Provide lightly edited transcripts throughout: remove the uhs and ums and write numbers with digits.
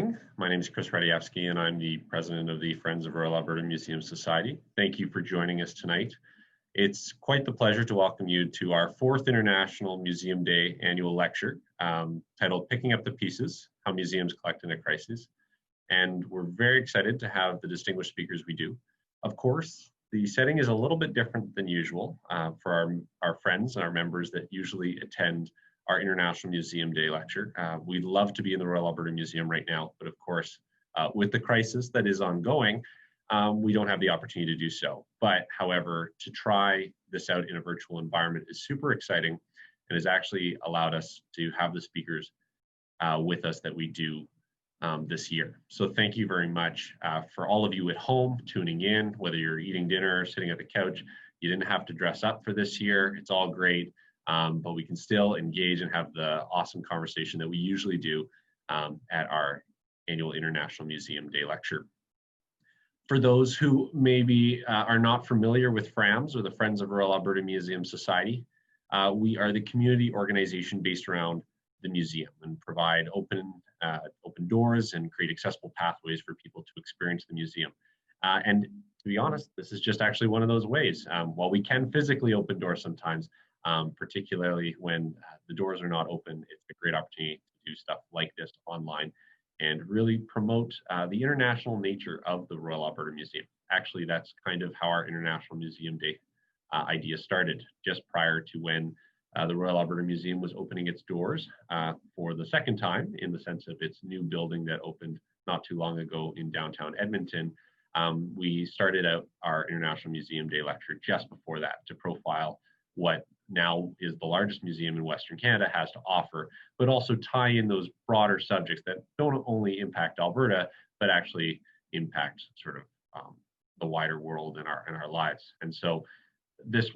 morning. My name is Chris Radyevsky, and I'm the president of the Friends of Royal Alberta Museum Society. Thank you for joining us tonight. It's quite the pleasure to welcome you to our 4th International Museum Day annual lecture titled Picking Up the Pieces, How Museums Collect in a Crisis. And we're very excited to have the distinguished speakers we do. Of course, the setting is a little bit different than usual for our friends and our members that usually attend our International Museum Day lecture. We'd love to be in the Royal Alberta Museum right now, but of course, with the crisis that is ongoing, we don't have the opportunity to do so. But however, to try this out in a virtual environment is super exciting and has actually allowed us to have the speakers with us that we do this year. So thank you very much for all of you at home tuning in, whether you're eating dinner or sitting at the couch. You didn't have to dress up for this year. It's all great. But we can still engage and have the awesome conversation that we usually do at our annual International Museum Day lecture. For those who maybe are not familiar with FRAMS, or the Friends of Royal Alberta Museum Society, we are the community organization based around the museum and provide open doors and create accessible pathways for people to experience the museum. And to be honest, this is just actually one of those ways. While we can physically open doors sometimes, particularly when the doors are not open, it's a great opportunity to do stuff like this online and really promote the international nature of the Royal Alberta Museum. Actually, that's kind of how our International Museum Day idea started, just prior to when the Royal Alberta Museum was opening its doors for the second time, in the sense of its new building that opened not too long ago in downtown Edmonton. We started out our International Museum Day lecture just before that to profile what now is the largest museum in Western Canada has to offer, but also tie in those broader subjects that don't only impact Alberta, but actually impact sort of the wider world in our lives. And so this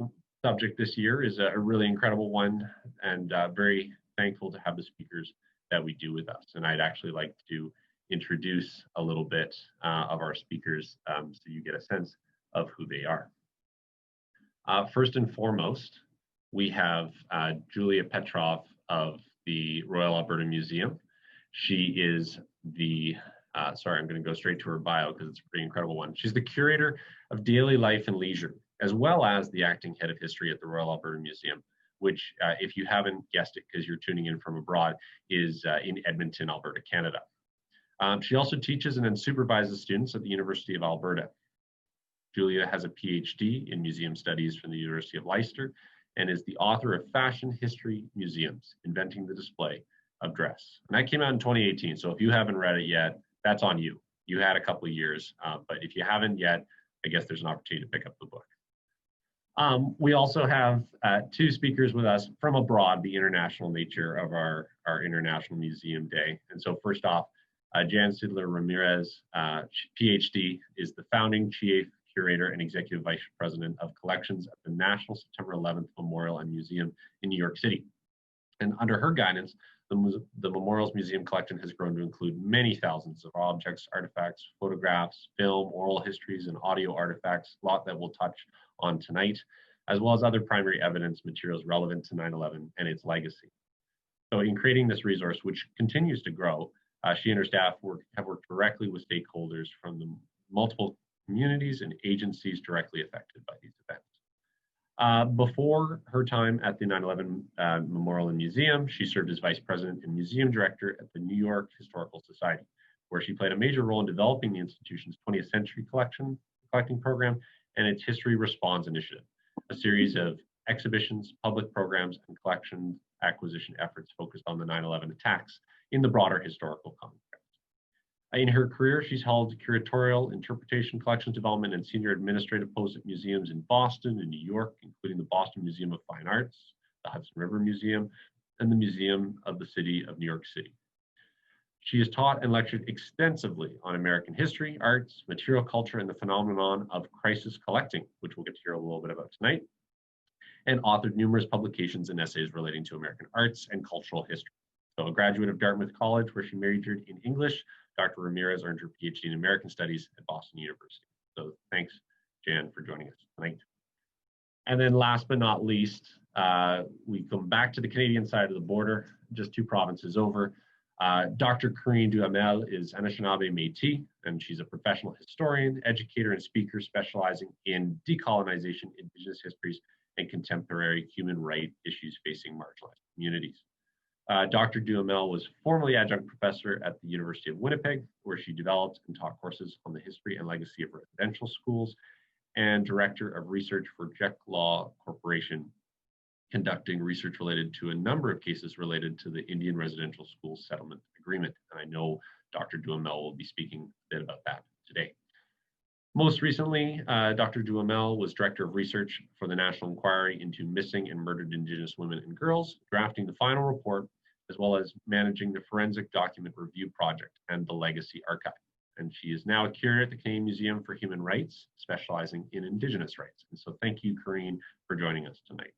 subject this year is a really incredible one, and very thankful to have the speakers that we do with us. And I'd actually like to introduce a little bit of our speakers so you get a sense of who they are. First and foremost, we have Julia Petrov of the Royal Alberta Museum. She is the, sorry, I'm going to go straight to her bio because it's a pretty incredible one. She's the curator of daily life and leisure, as well as the acting head of history at the Royal Alberta Museum, which, if you haven't guessed it because you're tuning in from abroad, is in Edmonton, Alberta, Canada. She also teaches and then supervises students at the University of Alberta. Julia has a PhD in museum studies from the University of Leicester and is the author of Fashion History Museums, Inventing the Display of Dress. And that came out in 2018, so if you haven't read it yet, that's on you. You had a couple of years, but if you haven't yet, I guess there's an opportunity to pick up the book. We also have 2 speakers with us from abroad, the international nature of our International Museum Day. And so first off, Jan Seidler Ramirez, PhD, is the founding chief curator and executive vice president of collections at the National September 11th Memorial and Museum in New York City. And under her guidance, the Memorial's museum collection has grown to include many thousands of objects, artifacts, photographs, film, oral histories, and audio artifacts, a lot that we'll touch on tonight, as well as other primary evidence materials relevant to 9/11 and its legacy. So in creating this resource, which continues to grow, she and her staff have worked directly with stakeholders from the multiple communities and agencies directly affected by these events. Before her time at the 9/11 Memorial and Museum, she served as vice president and museum director at the New York Historical Society, where she played a major role in developing the institution's 20th century collecting program and its History Responds initiative, a series of exhibitions, public programs, and collection acquisition efforts focused on the 9/11 attacks in the broader historical context. In her career, she's held curatorial, interpretation, collections development, and senior administrative posts at museums in Boston and New York, including the Boston Museum of Fine Arts, the Hudson River Museum, and the Museum of the City of New York City. She has taught and lectured extensively on American history, arts, material culture, and the phenomenon of crisis collecting, which we'll get to hear a little bit about tonight, and authored numerous publications and essays relating to American arts and cultural history. So a graduate of Dartmouth College, where she majored in English, Dr. Ramirez earned her PhD in American Studies at Boston University. So thanks, Jan, for joining us tonight. And then last but not least, we come back to the Canadian side of the border, just 2 provinces over. Dr. Karine Duhamel is Anishinaabe Métis, and she's a professional historian, educator, and speaker specializing in decolonization, Indigenous histories, and contemporary human rights issues facing marginalized communities. Dr. Duhamel was formerly adjunct professor at the University of Winnipeg, where she developed and taught courses on the history and legacy of residential schools, and director of research for Jack Law Corporation, conducting research related to a number of cases related to the Indian Residential School Settlement Agreement. And I know Dr. Duhamel will be speaking a bit about that today. Most recently, Dr. Duhamel was Director of Research for the National Inquiry into Missing and Murdered Indigenous Women and Girls, drafting the final report, as well as managing the Forensic Document Review Project and the Legacy Archive. And she is now a curator at the Canadian Museum for Human Rights, specializing in Indigenous rights. And so thank you, Karine, for joining us tonight.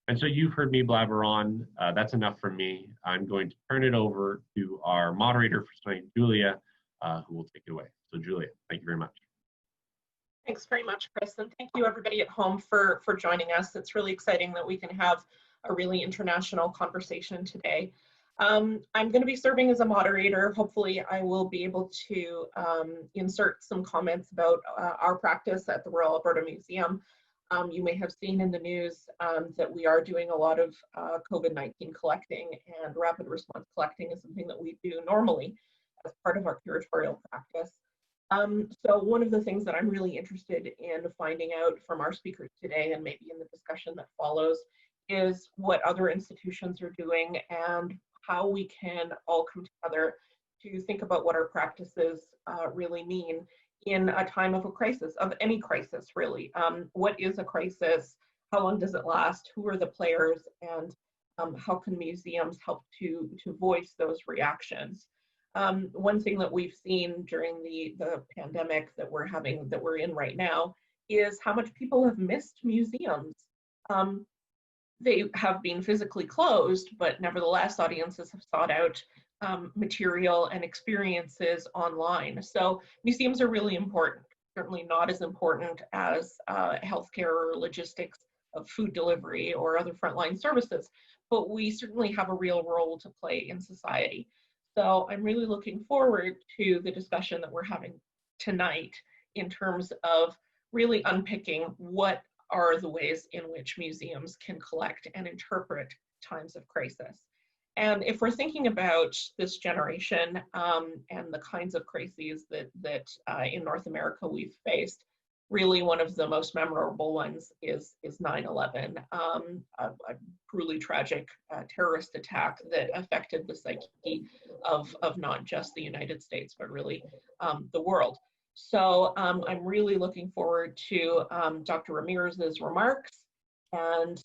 And so you've heard me blabber on. That's enough from me. I'm going to turn it over to our moderator for tonight, Julia, who will take it away. So Julia, thank you very much. Thanks very much, Chris, and thank you everybody at home for joining us. It's really exciting that we can have a really international conversation today. I'm going to be serving as a moderator. Hopefully I will be able to insert some comments about our practice at the Royal Alberta Museum. You may have seen in the news that we are doing a lot of COVID-19 collecting, and rapid response collecting is something that we do normally as part of our curatorial practice. So one of the things that I'm really interested in finding out from our speakers today, and maybe in the discussion that follows, is what other institutions are doing and how we can all come together to think about what our practices really mean in a time of a crisis, of any crisis really. What is a crisis? How long does it last? Who are the players? And how can museums help to voice those reactions? One thing that we've seen during the pandemic that we're in right now is how much people have missed museums. They have been physically closed, but nevertheless, audiences have sought out material and experiences online. So museums are really important, certainly not as important as healthcare or logistics of food delivery or other frontline services, but we certainly have a real role to play in society. So I'm really looking forward to the discussion that we're having tonight in terms of really unpicking what are the ways in which museums can collect and interpret times of crisis. And if we're thinking about this generation and the kinds of crises that in North America we've faced, really one of the most memorable ones is 9/11, a truly tragic terrorist attack that affected the psyche of not just the United States, but really the world. So I'm really looking forward to Dr. Ramirez's remarks, and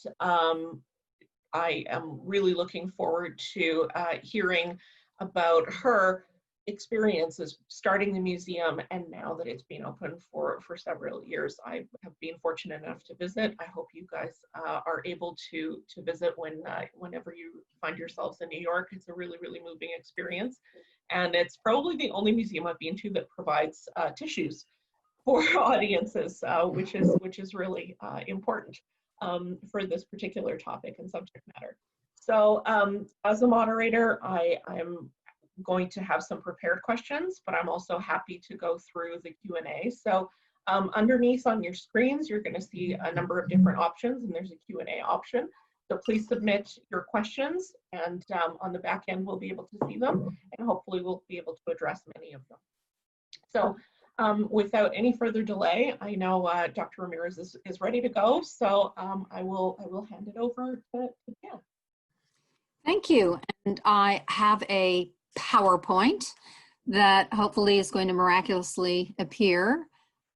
I am really looking forward to hearing about her experiences starting the museum, and now that it's been open for several years. I have been fortunate enough to visit. I hope you guys are able to visit whenever you find yourselves in New York. It's a really, really moving experience. And it's probably the only museum I've been to that provides tissues for audiences, which is really important for this particular topic and subject matter. So as a moderator, I'm going to have some prepared questions, but I'm also happy to go through the Q&A. So underneath on your screens, you're going to see a number of different options, and there's a Q&A option. So please submit your questions, and on the back end, we'll be able to see them, and hopefully we'll be able to address many of them. So without any further delay, I know Dr. Ramirez is ready to go, so I will hand it over to Jan. Thank you, and I have a PowerPoint that hopefully is going to miraculously appear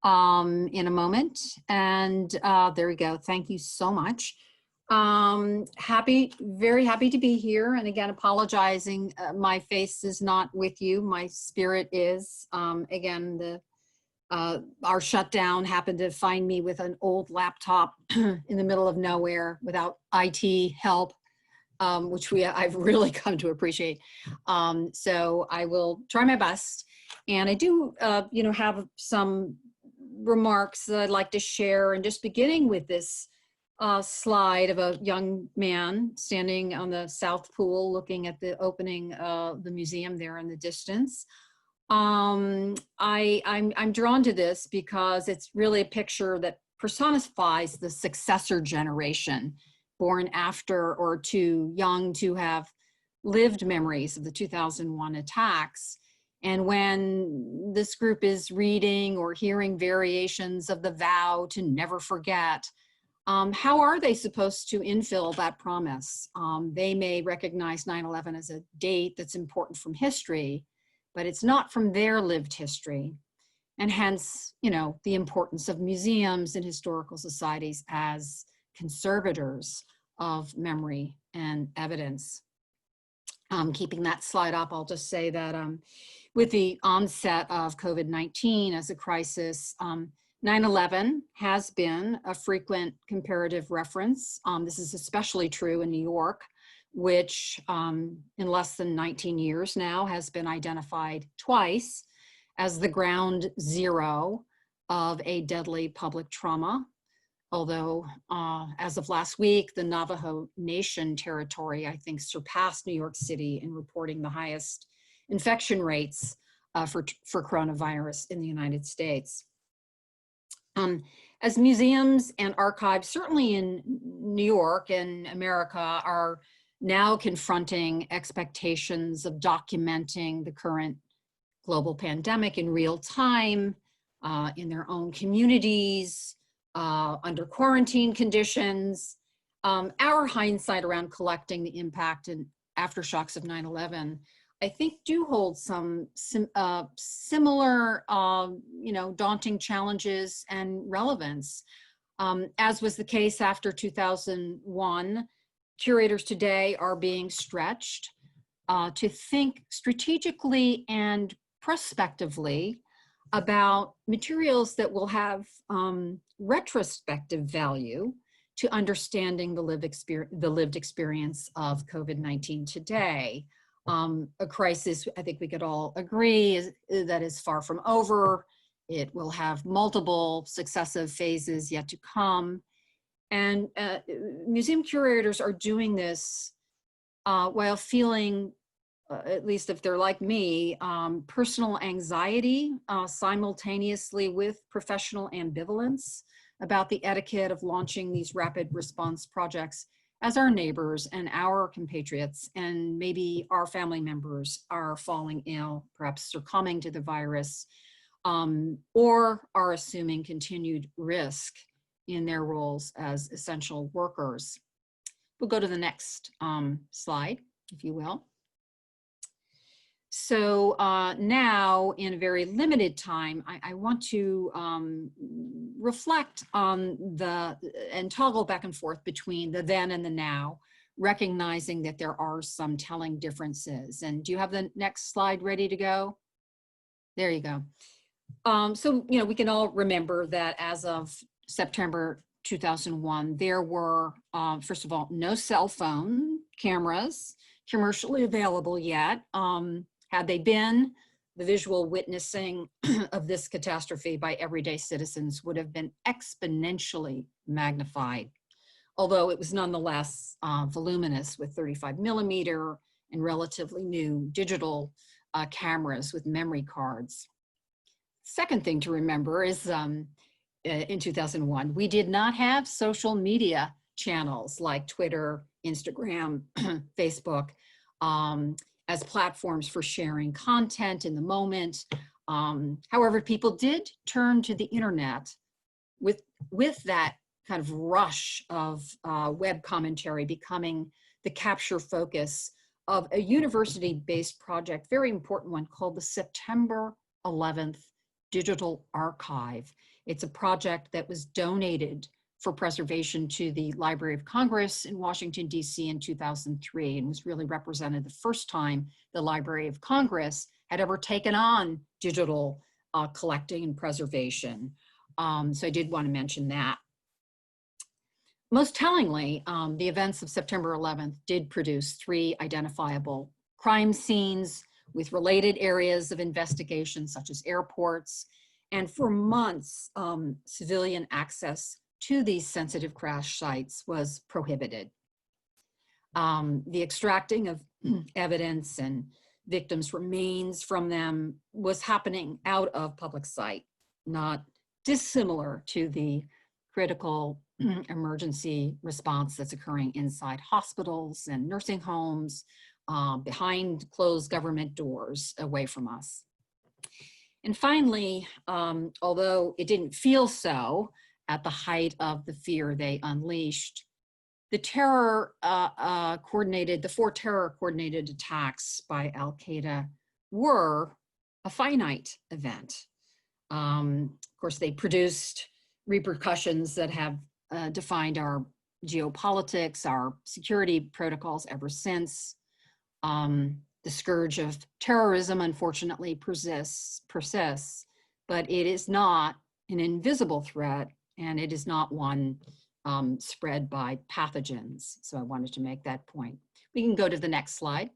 in a moment. And there we go. Thank you so much. Very happy to be here. And again, apologizing, my face is not with you. My spirit is. Again, our shutdown happened to find me with an old laptop in the middle of nowhere without IT help. Which I've really come to appreciate. So I will try my best. And I do, have some remarks that I'd like to share, and just beginning with this slide of a young man standing on the south pool looking at the opening of the museum there in the distance. I'm drawn to this because it's really a picture that personifies the successor generation born after or too young to have lived memories of the 2001 attacks. And when this group is reading or hearing variations of the vow to never forget, how are they supposed to infill that promise? They may recognize 9/11 as a date that's important from history, but it's not from their lived history. And hence, you know, the importance of museums and historical societies as conservators of memory and evidence. Keeping that slide up, I'll just say that with the onset of COVID-19 as a crisis, 9/11 has been a frequent comparative reference. This is especially true in New York, which in less than 19 years now has been identified twice as the ground zero of a deadly public trauma. Although as of last week, the Navajo Nation territory, I think, surpassed New York City in reporting the highest infection rates for coronavirus in the United States. As museums and archives, certainly in New York and America, are now confronting expectations of documenting the current global pandemic in real time, in their own communities, under quarantine conditions. Our hindsight around collecting the impact and aftershocks of 9/11, I think, do hold some similar, you know, daunting challenges and relevance. As was the case after 2001, curators today are being stretched to think strategically and prospectively about materials that will have retrospective value to understanding the lived experience of COVID-19 today. A crisis, I think we could all agree, that is far from over. It will have multiple successive phases yet to come. And museum curators are doing this while feeling, at least if they're like me, personal anxiety simultaneously with professional ambivalence about the etiquette of launching these rapid response projects as our neighbors and our compatriots and maybe our family members are falling ill, perhaps succumbing to the virus, or are assuming continued risk in their roles as essential workers. We'll go to the next slide, if you will. So now, in a very limited time, I want to reflect on and toggle back and forth between the then and the now, recognizing that there are some telling differences. And do you have the next slide ready to go? There you go. So, you know, we can all remember that as of September 2001, there were, first of all, no cell phone cameras commercially available yet. Had they been, the visual witnessing of this catastrophe by everyday citizens would have been exponentially magnified, although it was nonetheless voluminous with 35mm and relatively new digital cameras with memory cards. Second thing to remember is in 2001, we did not have social media channels like Twitter, Instagram, Facebook, as platforms for sharing content in the moment. However, people did turn to the internet with that kind of rush of web commentary becoming the capture focus of a university-based project, very important one, called the September 11th Digital Archive. It's a project that was donated for preservation to the Library of Congress in Washington, D.C. in 2003, and was really represented the first time the Library of Congress had ever taken on digital collecting and preservation. So I did want to mention that. Most tellingly, the events of September 11th did produce 3 identifiable crime scenes with related areas of investigation, such as airports, and for months, civilian access to these sensitive crash sites was prohibited. The extracting of evidence and victims' remains from them was happening out of public sight, not dissimilar to the critical emergency response that's occurring inside hospitals and nursing homes, behind closed government doors away from us. And finally, although it didn't feel so at the height of the fear they unleashed, the four terror coordinated attacks by Al-Qaeda were a finite event. Of course, they produced repercussions that have defined our geopolitics, our security protocols ever since. The scourge of terrorism, unfortunately, persists, but it is not an invisible threat, and it is not one spread by pathogens. So I wanted to make that point. We can go to the next slide.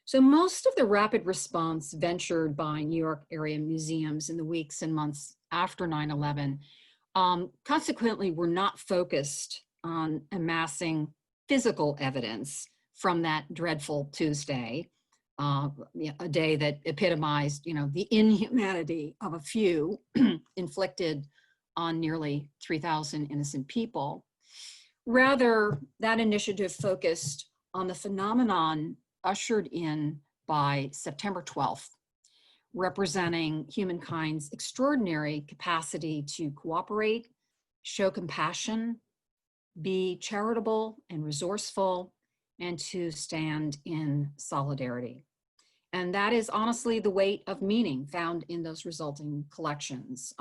So most of the rapid response ventured by New York area museums in the weeks and months after 9/11 consequently were not focused on amassing physical evidence from that dreadful Tuesday, a day that epitomized, the inhumanity of a few inflicted on nearly 3,000 innocent people. Rather, that initiative focused on the phenomenon ushered in by September 12th, representing humankind's extraordinary capacity to cooperate, show compassion, be charitable and resourceful, and to stand in solidarity. And that is honestly the weight of meaning found in those resulting collections.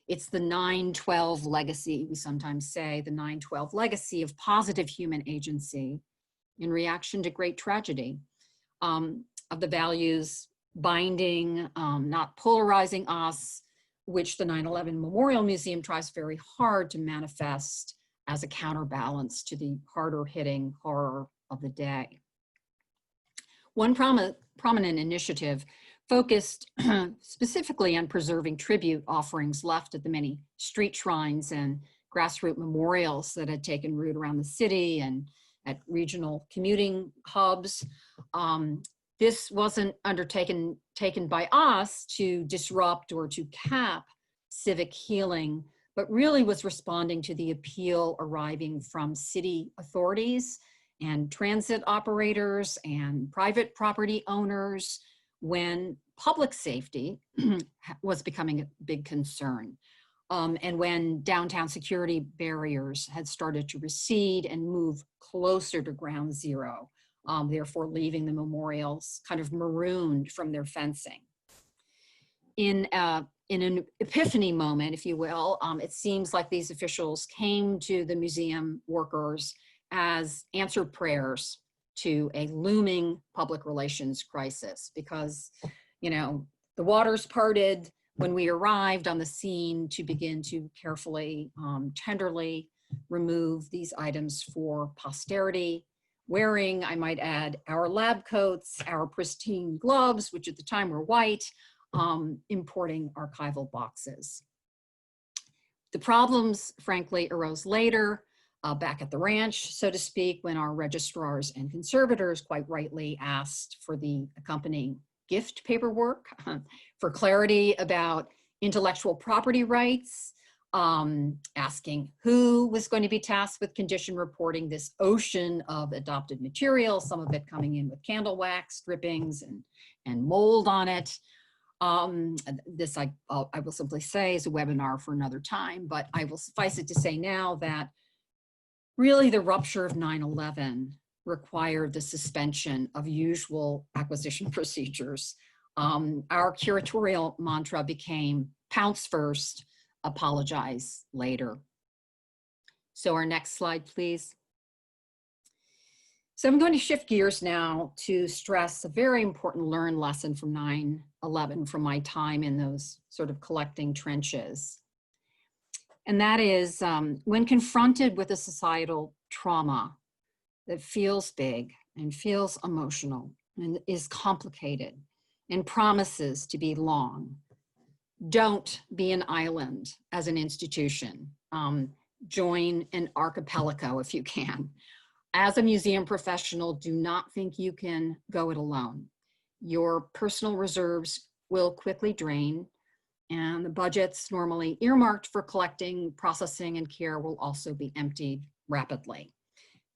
It's the 9/12 legacy, we sometimes say, the 9/12 legacy of positive human agency in reaction to great tragedy, of the values binding, not polarizing us, which the 9/11 Memorial Museum tries very hard to manifest as a counterbalance to the harder hitting horror of the day. One prominent initiative focused specifically on preserving tribute offerings left at the many street shrines and grassroots memorials that had taken root around the city and at regional commuting hubs. This wasn't taken by us to disrupt or to cap civic healing, but really was responding to the appeal arriving from city authorities and transit operators and private property owners when public safety was becoming a big concern. And when downtown security barriers had started to recede and move closer to ground zero, therefore leaving the memorials kind of marooned from their fencing. In an epiphany moment, if you will, it seems like these officials came to the museum workers as answered prayers to a looming public relations crisis, because, the waters parted when we arrived on the scene to begin to carefully, tenderly remove these items for posterity, wearing, I might add, our lab coats, our pristine gloves, which at the time were white, importing archival boxes. The problems, frankly, arose later, back at the ranch, so to speak, when our registrars and conservators quite rightly asked for the accompanying gift paperwork for clarity about intellectual property rights, asking who was going to be tasked with condition reporting this ocean of adopted material, some of it coming in with candle wax drippings and mold on it. This I will simply say is a webinar for another time, but I will suffice it to say now that really the rupture of 9/11 required the suspension of usual acquisition procedures. Our curatorial mantra became pounce first, apologize later. So our next slide, please. So I'm going to shift gears now to stress a very important learned lesson from 9/11 from my time in those sort of collecting trenches. And that is when confronted with a societal trauma that feels big and feels emotional and is complicated and promises to be long, Don't be an island as an institution. Join an archipelago if you can. As a museum professional, do not think you can go it alone. Your personal reserves will quickly drain, and the budgets normally earmarked for collecting, processing, and care will also be emptied rapidly.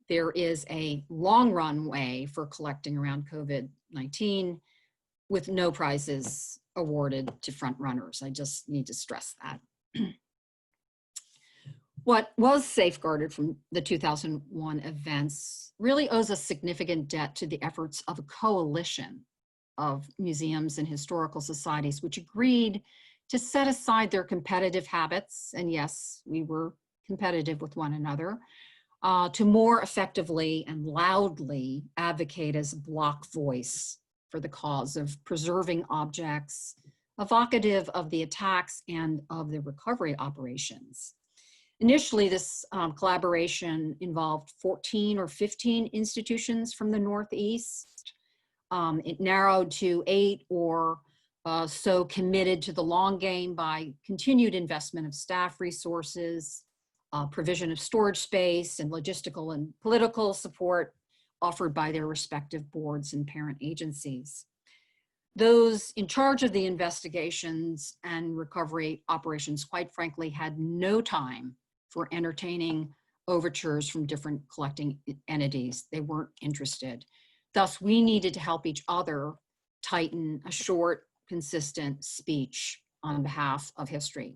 There is a long runway for collecting around COVID-19 with no prizes awarded to front runners. I just need to stress that. What was safeguarded from the 2001 events really owes a significant debt to the efforts of a coalition of museums and historical societies, which agreed to set aside their competitive habits, and yes, we were competitive with one another, to more effectively and loudly advocate as a block voice for the cause of preserving objects evocative of the attacks and of the recovery operations. Initially, this collaboration involved 14 or 15 institutions from the Northeast. It narrowed to 8 or so committed to the long game by continued investment of staff resources, provision of storage space, and logistical and political support offered by their respective boards and parent agencies. Those in charge of the investigations and recovery operations, quite frankly, had no time for entertaining overtures from different collecting entities. They weren't interested. Thus, we needed to help each other tighten a short, consistent speech on behalf of history.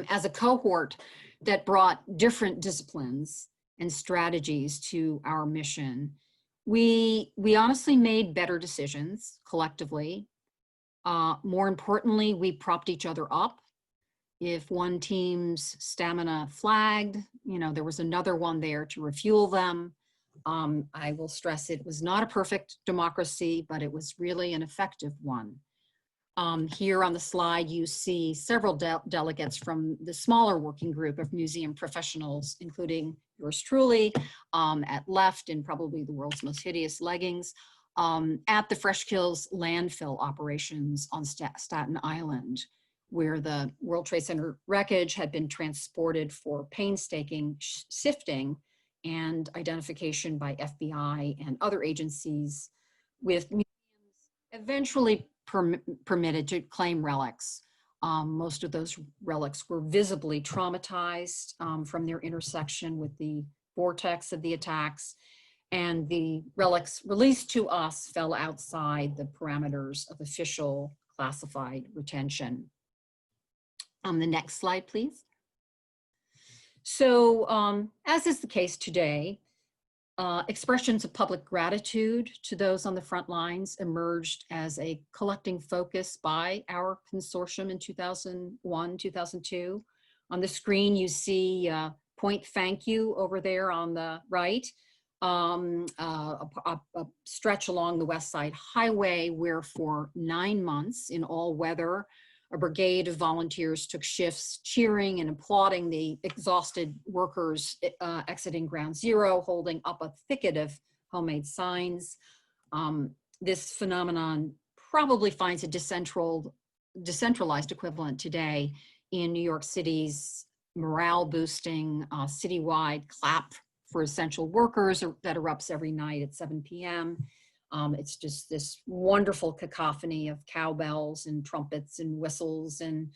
As a cohort that brought different disciplines and strategies to our mission, we honestly made better decisions collectively. More importantly, we propped each other up. If one team's stamina flagged, there was another one there to refuel them. I will stress it was not a perfect democracy, but it was really an effective one. Here on the slide, you see several delegates from the smaller working group of museum professionals, including yours truly, at left in probably the world's most hideous leggings, at the Fresh Kills landfill operations on Staten Island, where the World Trade Center wreckage had been transported for painstaking sifting and identification by FBI and other agencies, with museums eventually permitted to claim relics. Most of those relics were visibly traumatized from their intersection with the vortex of the attacks, and the relics released to us fell outside the parameters of official classified retention. The next slide, please. So, as is the case today, expressions of public gratitude to those on the front lines emerged as a collecting focus by our consortium in 2001, 2002. On the screen, you see Point Thank You over there on the right, a stretch along the West Side Highway where for 9 months in all weather, a brigade of volunteers took shifts cheering and applauding the exhausted workers exiting Ground Zero, holding up a thicket of homemade signs. This phenomenon probably finds a decentralized equivalent today in New York City's morale-boosting citywide clap for essential workers that erupts every night at 7 p.m. It's just this wonderful cacophony of cowbells and trumpets and whistles and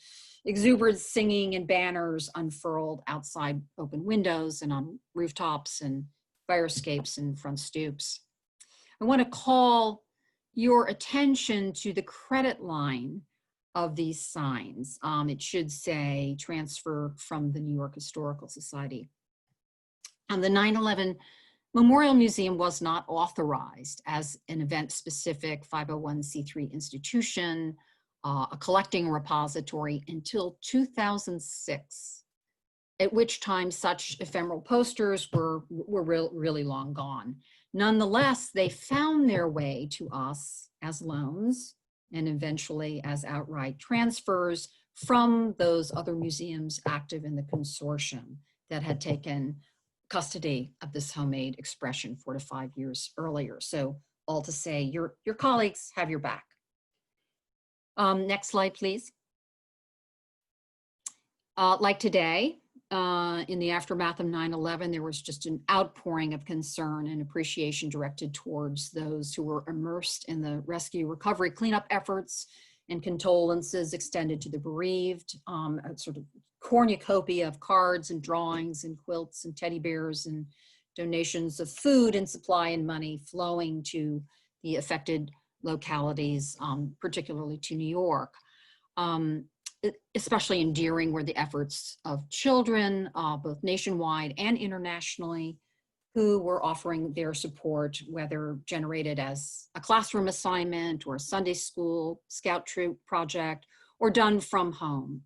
exuberant singing and banners unfurled outside open windows and on rooftops and fire escapes and front stoops. I want to call your attention to the credit line of these signs. It should say transfer from the New York Historical Society. The 9/11 Memorial Museum was not authorized as an event-specific 501c3 institution, a collecting repository until 2006, at which time such ephemeral posters were really long gone. Nonetheless, they found their way to us as loans and eventually as outright transfers from those other museums active in the consortium that had taken custody of this homemade expression 4 to 5 years earlier. So all to say, your colleagues have your back. Next slide, please. Like today, in the aftermath of 9/11, there was just an outpouring of concern and appreciation directed towards those who were immersed in the rescue, recovery, cleanup efforts, and condolences extended to the bereaved. A sort of cornucopia of cards and drawings and quilts and teddy bears and donations of food and supply and money flowing to the affected localities, particularly to New York. Especially endearing were the efforts of children, both nationwide and internationally, who were offering their support, whether generated as a classroom assignment or a Sunday school scout troop project, or done from home.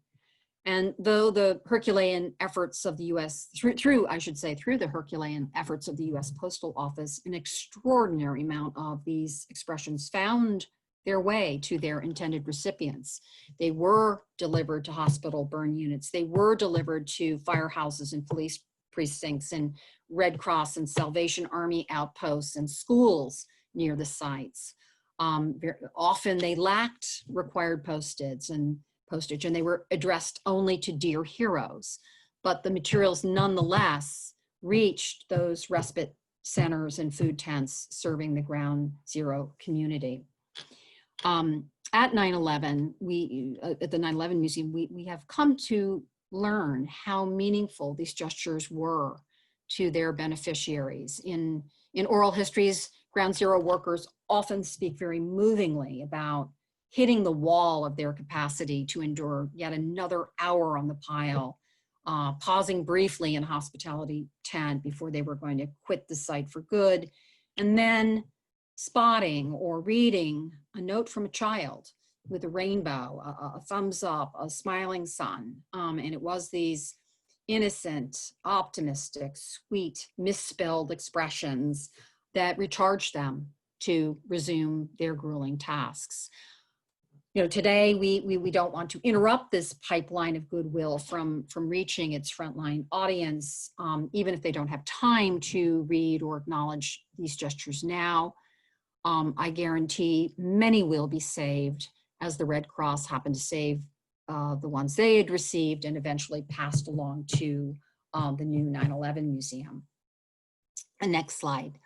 And though the Herculean efforts of the U.S., through the Herculean efforts of the U.S. Postal Office, an extraordinary amount of these expressions found their way to their intended recipients. They were delivered to hospital burn units. They were delivered to firehouses and police precincts and Red Cross and Salvation Army outposts and schools near the sites. Very often they lacked required postage and they were addressed only to dear heroes. But the materials nonetheless reached those respite centers and food tents serving the ground zero community. At 9/11, at the 9/11 Museum, we have come to learn how meaningful these gestures were to their beneficiaries. In oral histories, ground zero workers often speak very movingly about hitting the wall of their capacity to endure yet another hour on the pile, pausing briefly in a hospitality tent before they were going to quit the site for good, and then spotting or reading a note from a child with a rainbow, a thumbs up, a smiling sun. And it was these innocent, optimistic, sweet, misspelled expressions that recharged them to resume their grueling tasks. You know, today we don't want to interrupt this pipeline of goodwill from reaching its frontline audience, even if they don't have time to read or acknowledge these gestures now. I guarantee many will be saved, as the Red Cross happened to save the ones they had received and eventually passed along to the new 9/11 Museum. And next slide.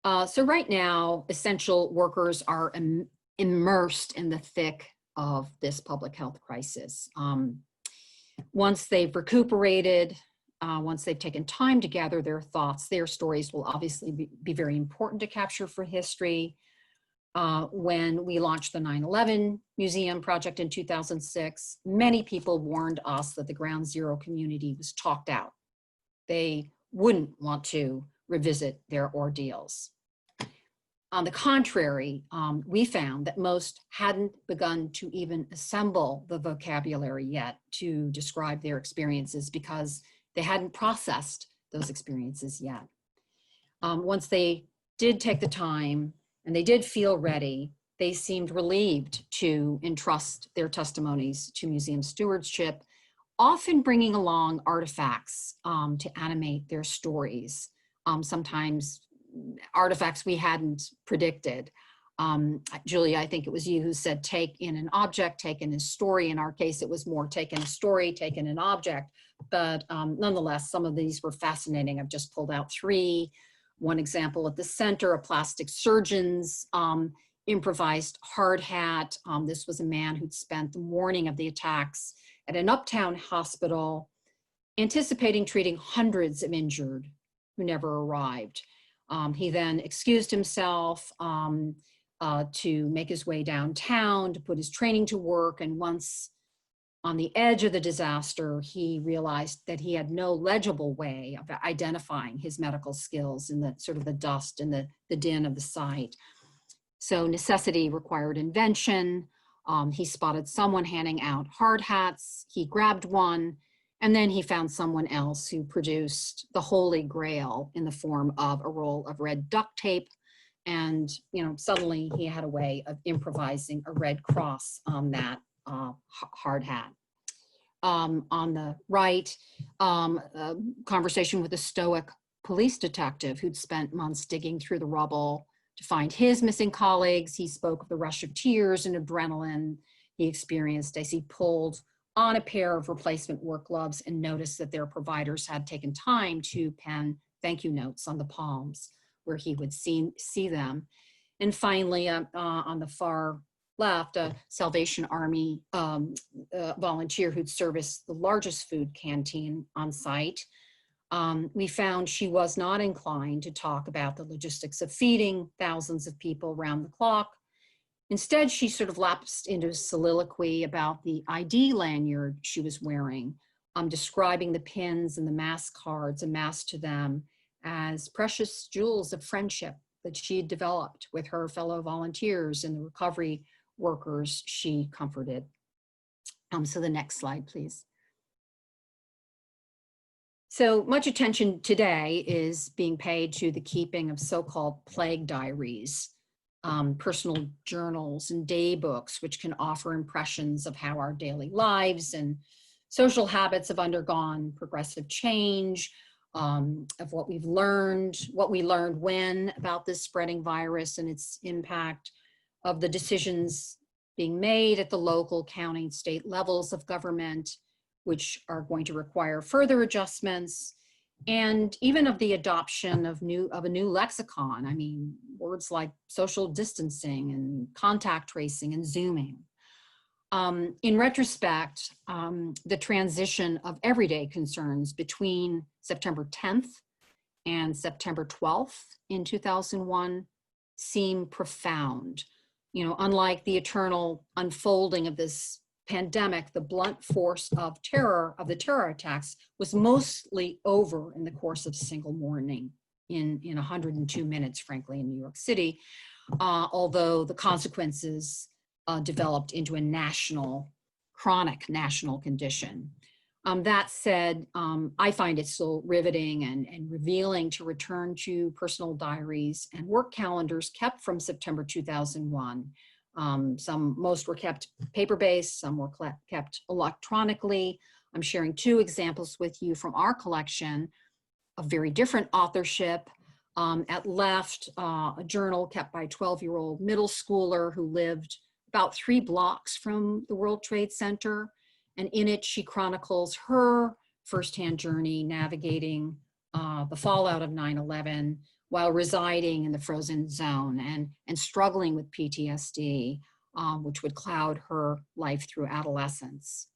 So right now, essential workers are immersed in the thick of this public health crisis. Once they've recuperated, once they've taken time to gather their thoughts, their stories will obviously be very important to capture for history. When we launched the 9/11 Museum project in 2006, many people warned us that the ground zero community was talked out. They wouldn't want to revisit their ordeals. On the contrary, we found that most hadn't begun to even assemble the vocabulary yet to describe their experiences because they hadn't processed those experiences yet. Once they did take the time and they did feel ready, they seemed relieved to entrust their testimonies to museum stewardship, often bringing along artifacts to animate their stories, sometimes artifacts we hadn't predicted. Julia, I think it was you who said take in an object, take in a story. In our case, it was more take in a story, take in an object. But nonetheless, some of these were fascinating. I've just pulled out three. One example at the center, a plastic surgeon's improvised hard hat. This was a man who'd spent the morning of the attacks at an uptown hospital, anticipating treating hundreds of injured who never arrived. He then excused himself to make his way downtown to put his training to work. And once on the edge of the disaster, he realized that he had no legible way of identifying his medical skills in the sort of the dust and the din of the site. So necessity required invention. He spotted someone handing out hard hats. He grabbed one, and then he found someone else who produced the holy grail in the form of a roll of red duct tape. And, you know, suddenly he had a way of improvising a red cross on that hard hat. On the right, a conversation with a stoic police detective who'd spent months digging through the rubble, to find his missing colleagues. He spoke of the rush of tears and adrenaline he experienced as he pulled on a pair of replacement work gloves and noticed that their providers had taken time to pen thank you notes on the palms where he would see them. And finally, on the far left, a Salvation Army volunteer who'd serviced the largest food canteen on site. We found she was not inclined to talk about the logistics of feeding thousands of people around the clock. Instead, she sort of lapsed into a soliloquy about the ID lanyard she was wearing, describing the pins and the mask cards amassed to them as precious jewels of friendship that she had developed with her fellow volunteers and the recovery workers she comforted. So the next slide, please. So much attention today is being paid to the keeping of so-called plague diaries, personal journals and day books, which can offer impressions of how our daily lives and social habits have undergone progressive change, of what we learned when about this spreading virus and its impact, of the decisions being made at the local, county, state levels of government, which are going to require further adjustments, and even of the adoption of a new lexicon. I mean, words like social distancing and contact tracing and Zooming. In retrospect, the transition of everyday concerns between September 10th and September 12th in 2001 seem profound. You know, unlike the eternal unfolding of this pandemic, the blunt force of the terror attacks was mostly over in the course of a single morning in 102 minutes, frankly, in New York City, although the consequences developed into a chronic national condition. That said, I find it still riveting and revealing to return to personal diaries and work calendars kept from September 2001. Most were kept paper-based, some were kept electronically. I'm sharing two examples with you from our collection of very different authorship. At left, a journal kept by a 12-year-old middle schooler who lived about 3 blocks from the World Trade Center. And in it, she chronicles her firsthand journey navigating the fallout of 9/11 while residing in the frozen zone and struggling with PTSD, which would cloud her life through adolescence.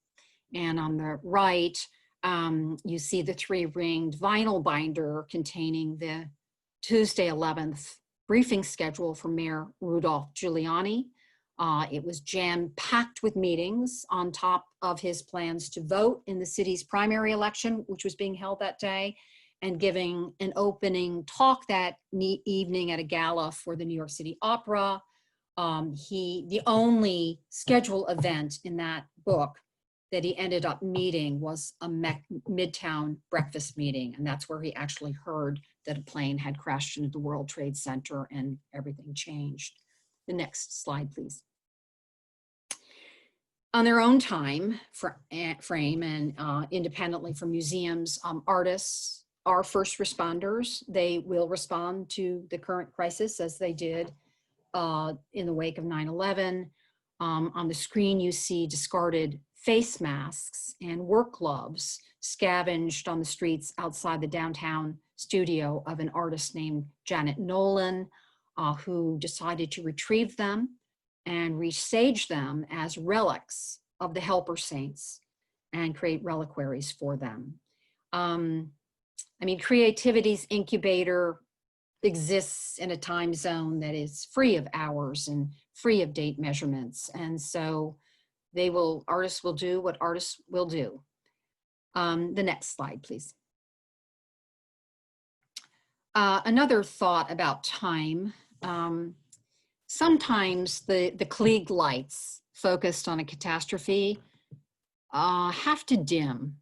And on the right, you see the 3-ringed vinyl binder containing the Tuesday 11th briefing schedule for Mayor Rudolph Giuliani. It was jam-packed with meetings on top of his plans to vote in the city's primary election, which was being held that day, and giving an opening talk that evening at a gala for the New York City Opera. The only scheduled event in that book that he ended up meeting was a Midtown breakfast meeting, and that's where he actually heard that a plane had crashed into the World Trade Center and everything changed. The next slide, please. On their own time frame and independently from museums, artists are first responders. They will respond to the current crisis as they did in the wake of 9/11. On the screen, you see discarded face masks and work gloves scavenged on the streets outside the downtown studio of an artist named Janet Nolan, who decided to retrieve them and resage them as relics of the helper saints and create reliquaries for them. I mean, creativity's incubator exists in a time zone that is free of hours and free of date measurements. And so artists will do what artists will do. The next slide, please. Another thought about time. Sometimes the Klieg lights focused on a catastrophe have to dim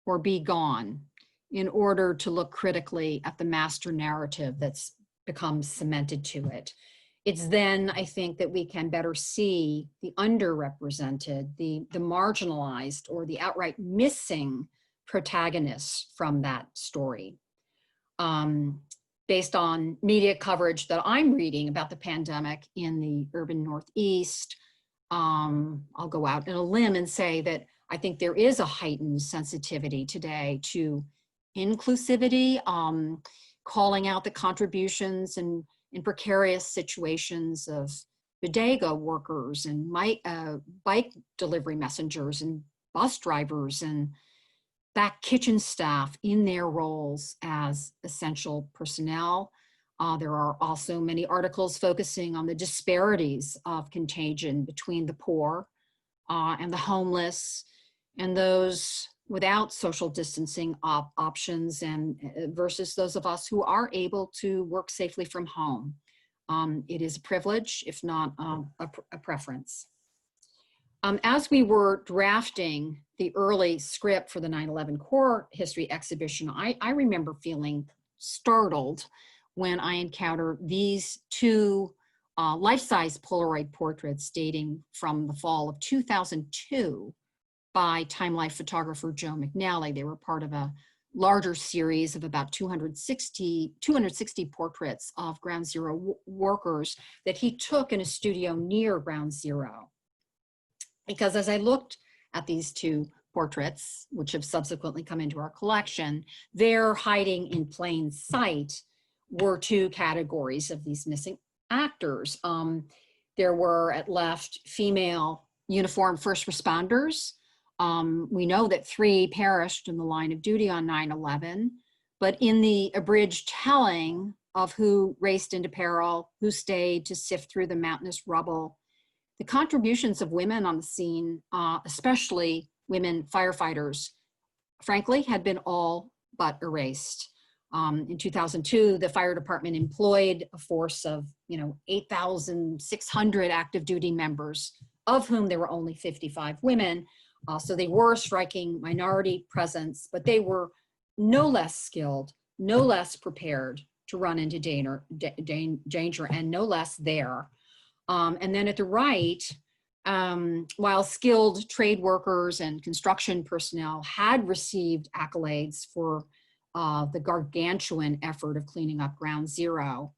or be gone in order to look critically at the master narrative that's become cemented to it. It's then, I think, that we can better see the underrepresented, the marginalized, or the outright missing protagonists from that story. based on media coverage that I'm reading about the pandemic in the urban Northeast, I'll go out on a limb and say that I think there is a heightened sensitivity today to inclusivity, calling out the contributions and in precarious situations of bodega workers and bike delivery messengers and bus drivers and back kitchen staff in their roles as essential personnel. There are also many articles focusing on the disparities of contagion between the poor and the homeless and those without social distancing options and versus those of us who are able to work safely from home. It is a privilege, if not a preference. As we were drafting the early script for the 9/11 Core History exhibition, I remember feeling startled when I encountered these two life-size Polaroid portraits dating from the fall of 2002 by Time Life photographer Joe McNally. They were part of a larger series of about 260 portraits of Ground Zero workers that he took in a studio near Ground Zero. Because as I looked at these two portraits, which have subsequently come into our collection, they're hiding in plain sight were two categories of these missing actors. There were at left female uniformed first responders. We know that 3 perished in the line of duty on 9/11, but in the abridged telling of who raced into peril, who stayed to sift through the mountainous rubble, the contributions of women on the scene, especially women firefighters, frankly, had been all but erased. In 2002, the fire department employed a force of 8,600 active duty members, of whom there were only 55 women. So they were a striking minority presence, but they were no less skilled, no less prepared to run into danger and no less there. And then at the right, while skilled trade workers and construction personnel had received accolades for the gargantuan effort of cleaning up Ground Zero,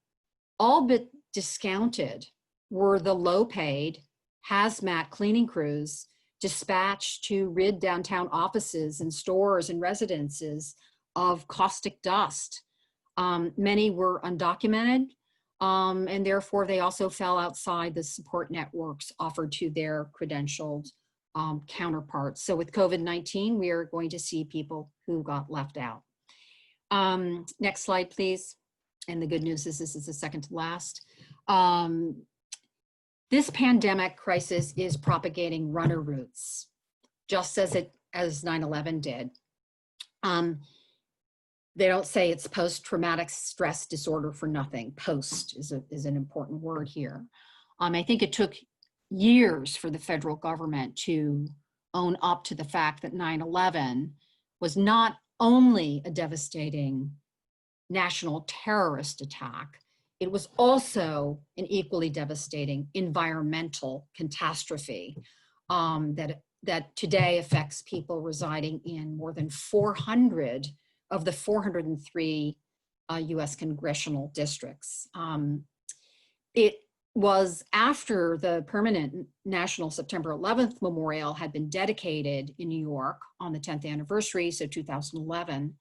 all but discounted were the low-paid hazmat cleaning crews dispatched to rid downtown offices and stores and residences of caustic dust. Many were undocumented, and therefore they also fell outside the support networks offered to their credentialed counterparts. So with COVID-19, we are going to see people who got left out. Next slide, please. And the good news is this is the second to last. This pandemic crisis is propagating runner roots, just as 9/11 did. They don't say it's post-traumatic stress disorder for nothing. Post is an important word here. I think it took years for the federal government to own up to the fact that 9/11 was not only a devastating national terrorist attack, it was also an equally devastating environmental catastrophe that today affects people residing in more than 400 of the 403 US congressional districts. It was after the permanent National September 11th Memorial had been dedicated in New York on the 10th anniversary, so 2011,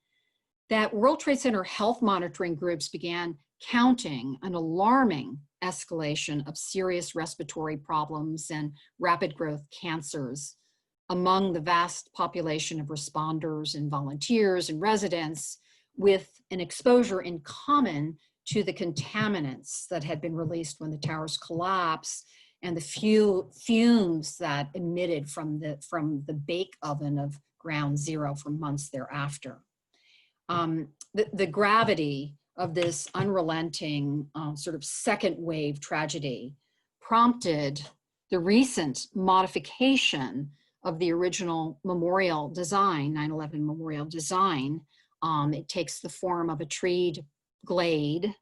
that World Trade Center health monitoring groups began counting an alarming escalation of serious respiratory problems and rapid growth cancers among the vast population of responders and volunteers and residents, with an exposure in common to the contaminants that had been released when the towers collapsed and the fumes that emitted from the bake oven of Ground Zero for months thereafter. The gravity of this unrelenting sort of second wave tragedy prompted the recent modification of the original memorial design, 9/11 memorial design. It takes the form of a treed glade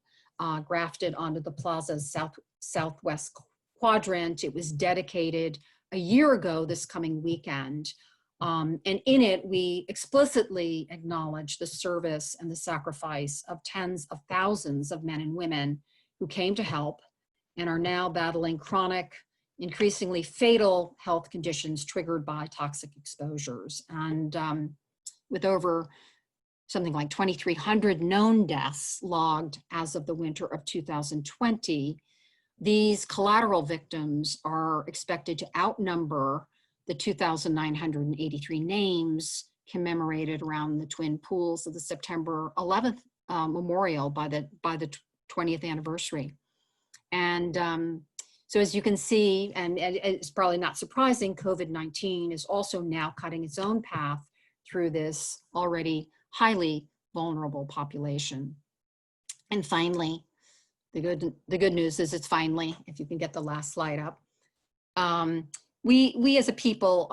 grafted onto the plaza's southwest quadrant. It was dedicated a year ago this coming weekend And in it, we explicitly acknowledge the service and the sacrifice of tens of thousands of men and women who came to help and are now battling chronic, increasingly fatal health conditions triggered by toxic exposures. And with over something like 2,300 known deaths logged as of the winter of 2020, these collateral victims are expected to outnumber the 2,983 names commemorated around the twin pools of the September 11th memorial by the 20th anniversary. And so as you can see, and it's probably not surprising, COVID-19 is also now cutting its own path through this already highly vulnerable population. And finally, the good news is it's finally, if you can get the last slide up, we as a people,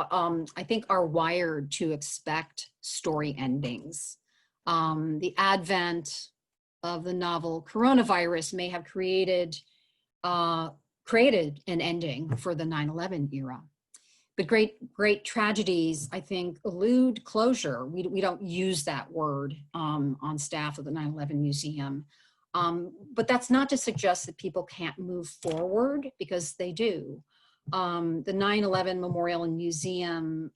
I think, are wired to expect story endings. The advent of the novel coronavirus may have created an ending for the 9/11 era. But great tragedies, I think, elude closure. We don't use that word on staff of the 9/11 Museum. But that's not to suggest that people can't move forward, because they do. The 9/11 Memorial and Museum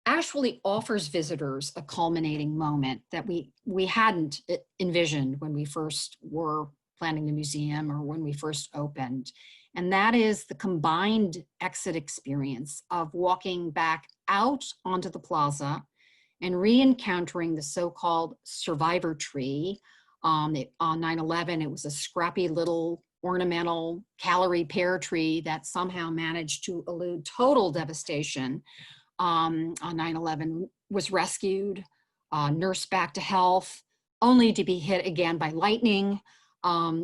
actually offers visitors a culminating moment that we hadn't envisioned when we first were planning the museum or when we first opened. And that is the combined exit experience of walking back out onto the plaza and re-encountering the so-called survivor tree. On 9/11, it was a scrappy little ornamental calorie pear tree that somehow managed to elude total devastation. On 9/11, was rescued, nursed back to health, only to be hit again by lightning,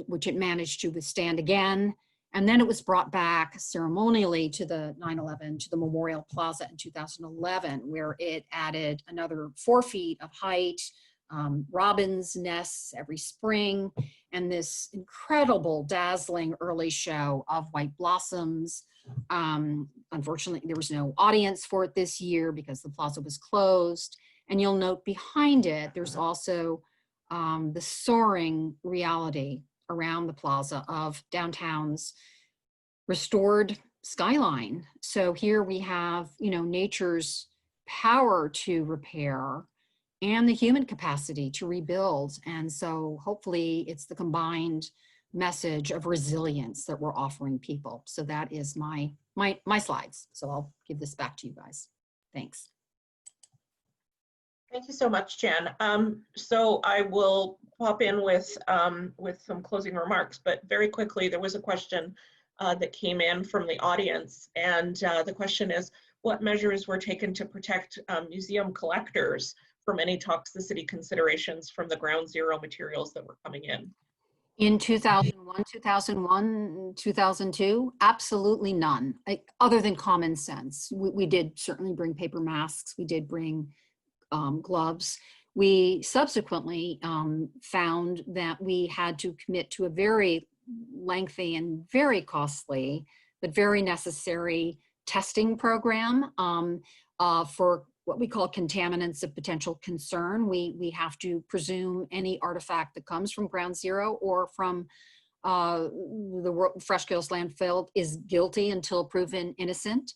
which it managed to withstand again. And then it was brought back ceremonially to the 9/11, to the Memorial Plaza in 2011, where it added another 4 feet of height, robins' nests every spring, and this incredible, dazzling early show of white blossoms. Unfortunately, there was no audience for it this year because the plaza was closed. And you'll note behind it, there's also the soaring reality around the plaza of downtown's restored skyline. So here we have, nature's power to repair and the human capacity to rebuild. And so hopefully it's the combined message of resilience that we're offering people. So that is my slides. So I'll give this back to you guys. Thanks. Thank you so much, Jan. So I will pop in with some closing remarks, but very quickly, there was a question that came in from the audience, and the question is, what measures were taken to protect museum collectors from any toxicity considerations from the ground zero materials that were coming in? In 2001, 2002, absolutely none, other than common sense. We did certainly bring paper masks. We did bring gloves. We subsequently found that we had to commit to a very lengthy and very costly, but very necessary testing program for what we call contaminants of potential concern. We have to presume any artifact that comes from ground zero or from the Fresh Kills landfill is guilty until proven innocent.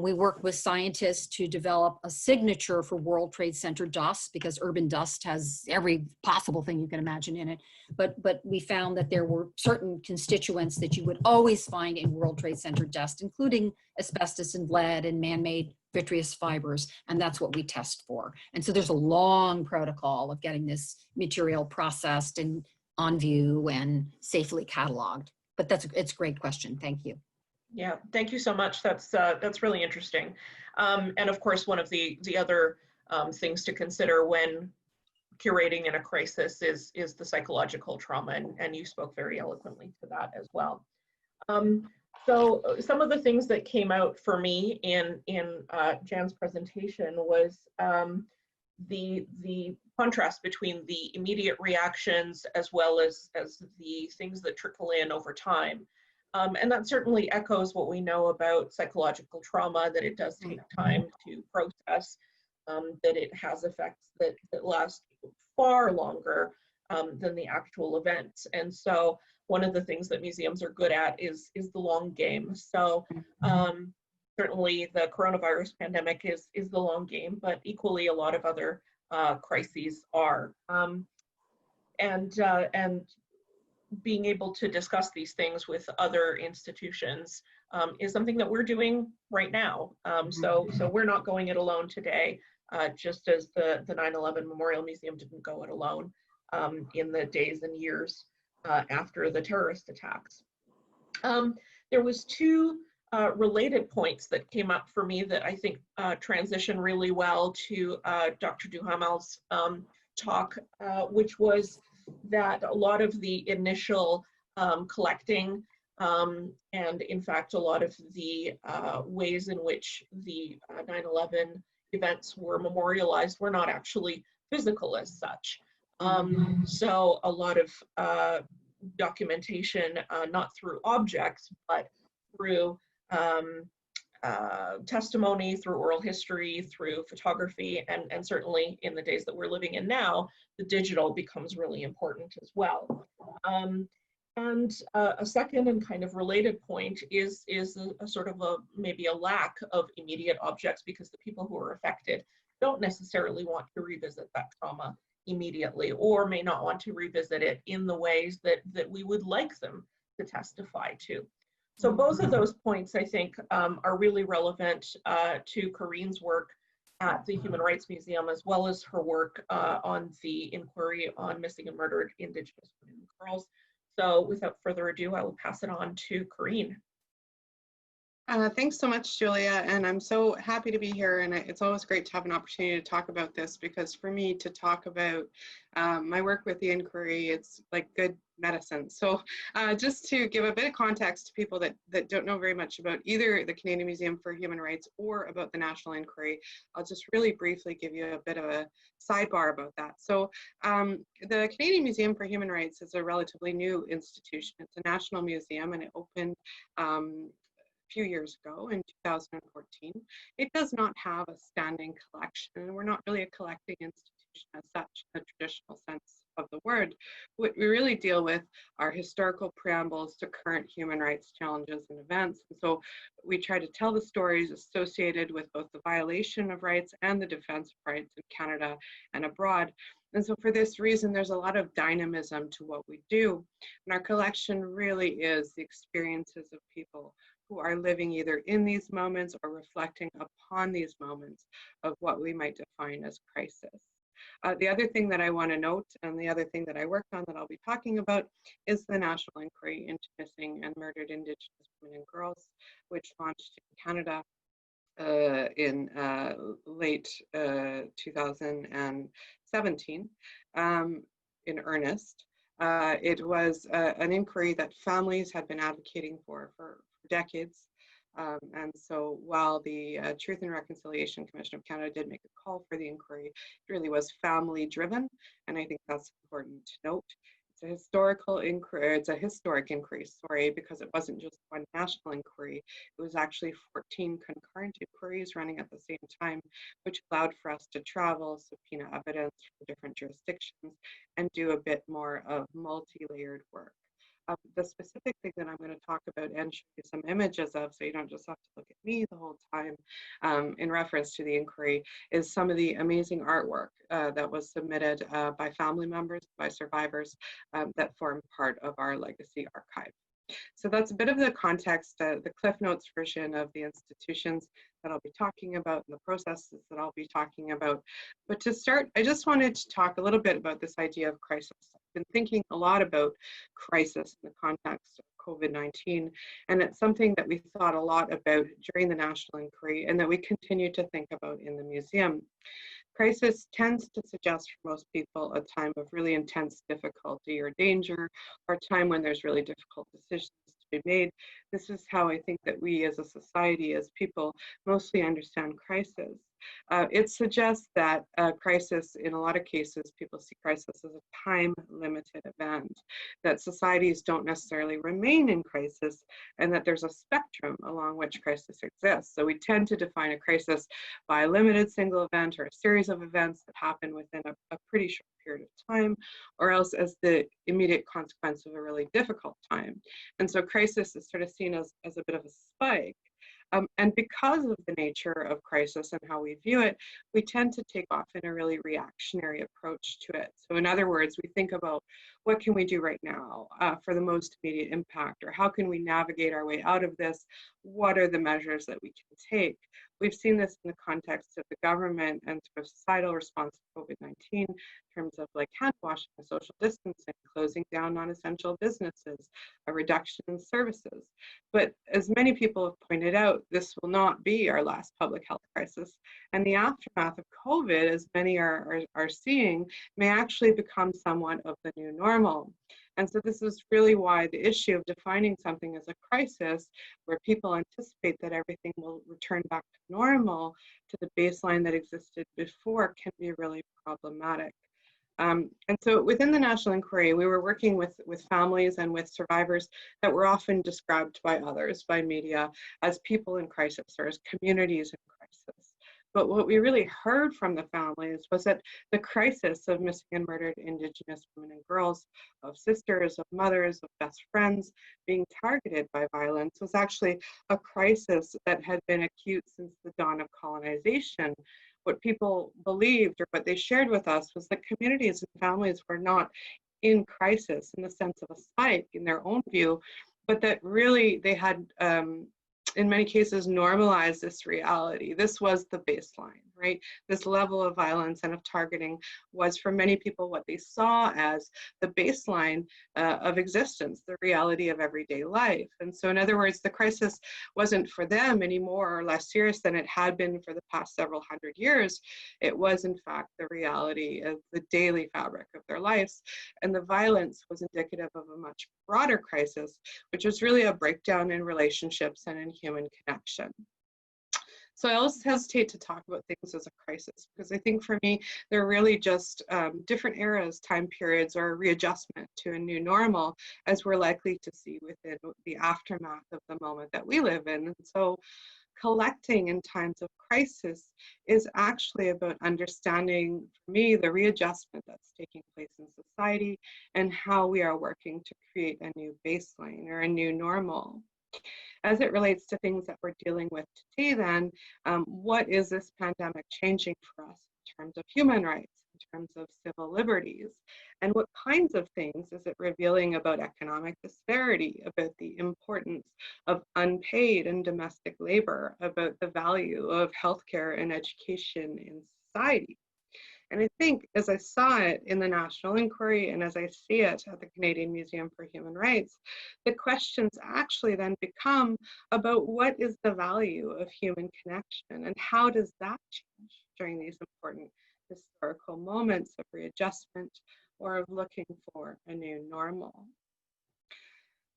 We worked with scientists to develop a signature for World Trade Center dust, because urban dust has every possible thing you can imagine in it. But we found that there were certain constituents that you would always find in World Trade Center dust, including asbestos and lead and man-made vitreous fibers, and that's what we test for. And so there's a long protocol of getting this material processed and on view and safely cataloged. But it's a great question. Thank you. Yeah, thank you so much. That's really interesting. And of course, one of the other things to consider when curating in a crisis is the psychological trauma, and you spoke very eloquently to that as well. So some of the things that came out for me in Jan's presentation was the contrast between the immediate reactions as well as the things that trickle in over time. And that certainly echoes what we know about psychological trauma, that it does take time to process, that it has effects that last far longer than the actual events. And so one of the things that museums are good at is the long game. So certainly the coronavirus pandemic is the long game, but equally a lot of other crises are. And being able to discuss these things with other institutions is something that we're doing right now. So we're not going it alone today, just as the 9/11 Memorial Museum didn't go it alone in the days and years after the terrorist attacks. There was two related points that came up for me that I think transition really well to Dr. Duhamel's talk, which was that a lot of the initial collecting and in fact a lot of the ways in which the 9/11 events were memorialized were not actually physical as such. So a lot of documentation, not through objects, but through testimony, through oral history, through photography, and certainly in the days that we're living in now, the digital becomes really important as well. And a second and kind of related point is a sort of maybe a lack of immediate objects, because the people who are affected don't necessarily want to revisit that trauma immediately, or may not want to revisit it in the ways that we would like them to testify to. So both of those points, I think, are really relevant to Karine's work at the Human Rights Museum, as well as her work on the inquiry on missing and murdered Indigenous women and girls. So without further ado, I will pass it on to Karine. Thanks so much, Julia, and I'm so happy to be here, and it's always great to have an opportunity to talk about this, because for me to talk about my work with the inquiry, it's like good medicine. So just to give a bit of context to people that don't know very much about either the Canadian Museum for Human Rights or about the National Inquiry, I'll just really briefly give you a bit of a sidebar about that. So the Canadian Museum for Human Rights is a relatively new institution. It's a national museum, and it opened few years ago in 2014. It does not have a standing collection, and we're not really a collecting institution as such in the traditional sense of the word. What we really deal with are historical preambles to current human rights challenges and events. And so we try to tell the stories associated with both the violation of rights and the defense of rights in Canada and abroad. And so for this reason, there's a lot of dynamism to what we do. And our collection really is the experiences of people who are living either in these moments or reflecting upon these moments of what we might define as crisis. The other thing that I want to note, and the other thing that I worked on that I'll be talking about, is the National Inquiry into Missing and Murdered Indigenous Women and Girls, which launched in Canada in late 2017 in earnest. It was an inquiry that families had been advocating for decades. And so while the Truth and Reconciliation Commission of Canada did make a call for the inquiry, it really was family driven. And I think that's important to note. It's a historical inquiry, it's a historic inquiry, sorry, because it wasn't just one national inquiry. It was actually 14 concurrent inquiries running at the same time, which allowed for us to travel, subpoena evidence from different jurisdictions, and do a bit more of multi-layered work. The specific thing that I'm going to talk about and show you some images of, so you don't just have to look at me the whole time in reference to the inquiry, is some of the amazing artwork that was submitted by family members, by survivors that form part of our legacy archive. So that's a bit of the context, the Cliff Notes version of the institutions that I'll be talking about and the processes that I'll be talking about. But to start, I just wanted to talk a little bit about this idea of crisis. I've been thinking a lot about crisis in the context of COVID-19, and it's something that we thought a lot about during the National Inquiry and that we continue to think about in the museum. Crisis tends to suggest for most people a time of really intense difficulty or danger, or a time when there's really difficult decisions to be made. This is how I think that we as a society, as people, mostly understand crisis. It suggests that crisis, in a lot of cases, people see crisis as a time-limited event, that societies don't necessarily remain in crisis, and that there's a spectrum along which crisis exists. So we tend to define a crisis by a limited single event or a series of events that happen within a pretty short period of time, or else as the immediate consequence of a really difficult time. And so crisis is sort of seen as a bit of a spike. And because of the nature of crisis and how we view it, we tend to take off in a really reactionary approach to it. So in other words, we think about what can we do right now for the most immediate impact, or how can we navigate our way out of this? What are the measures that we can take? We've seen this in the context of the government and sort of societal response to COVID-19 in terms of like hand washing, social distancing, closing down non-essential businesses, a reduction in services. But as many people have pointed out, this will not be our last public health crisis. And the aftermath of COVID, as many are seeing, may actually become somewhat of the new normal. And so this is really why the issue of defining something as a crisis, where people anticipate that everything will return back to normal, to the baseline that existed before, can be really problematic. And so within the National Inquiry, we were working with families and with survivors that were often described by others, by media, as people in crisis or as communities in crisis. But what we really heard from the families was that the crisis of missing and murdered Indigenous women and girls, of sisters, of mothers, of best friends being targeted by violence was actually a crisis that had been acute since the dawn of colonization. What people believed, or what they shared with us, was that communities and families were not in crisis in the sense of a spike in their own view, but that really they had in many cases normalized this reality. This was the baseline, right? This level of violence and of targeting was for many people what they saw as the baseline of existence, the reality of everyday life. And so in other words, the crisis wasn't for them any more or less serious than it had been for the past several hundred years. It was in fact the reality of the daily fabric of their lives. And the violence was indicative of a much broader crisis, which was really a breakdown in relationships and in human connection. So I always hesitate to talk about things as a crisis, because I think for me, they're really just different eras, time periods, or a readjustment to a new normal, as we're likely to see within the aftermath of the moment that we live in. And so collecting in times of crisis is actually about understanding, for me, the readjustment that's taking place in society and how we are working to create a new baseline or a new normal. As it relates to things that we're dealing with today, then, what is this pandemic changing for us in terms of human rights, in terms of civil liberties? And what kinds of things is it revealing about economic disparity, about the importance of unpaid and domestic labor, about the value of healthcare and education in society? And I think as I saw it in the National Inquiry and as I see it at the Canadian Museum for Human Rights, the questions actually then become about what is the value of human connection and how does that change during these important historical moments of readjustment or of looking for a new normal.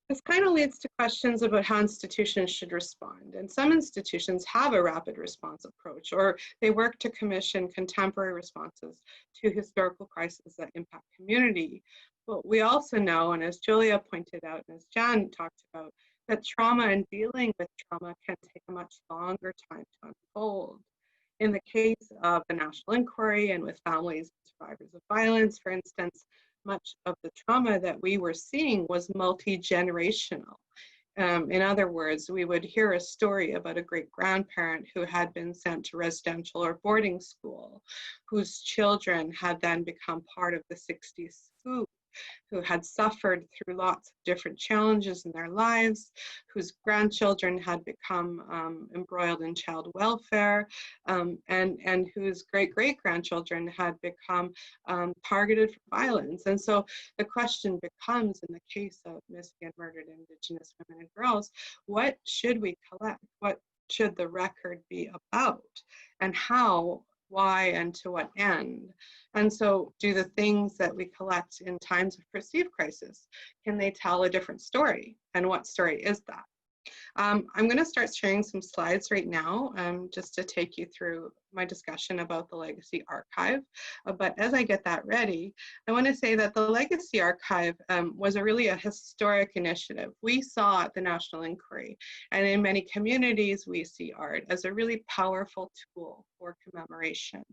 This kind of leads to questions about how institutions should respond. And some institutions have a rapid response approach, or they work to commission contemporary responses to historical crises that impact community. But we also know, and as Julia pointed out, and as Jan talked about, that trauma and dealing with trauma can take a much longer time to unfold. In the case of the National Inquiry and with families and survivors of violence, for instance, much of the trauma that we were seeing was multi-generational. In other words, we would hear a story about a great-grandparent who had been sent to residential or boarding school, whose children had then become part of the 60s scoop, who had suffered through lots of different challenges in their lives, whose grandchildren had become embroiled in child welfare, and whose great-great-grandchildren had become targeted for violence. And so the question becomes, in the case of missing and murdered Indigenous women and girls, what should we collect? What should the record be about? And how, why, and to what end? And so do the things that we collect in times of perceived crisis, can they tell a different story? And what story is that? I'm going to start sharing some slides right now just to take you through my discussion about the Legacy Archive. But as I get that ready, I want to say that the Legacy Archive was really a historic initiative. We saw at the National Inquiry, and in many communities, we see art as a really powerful tool for commemoration.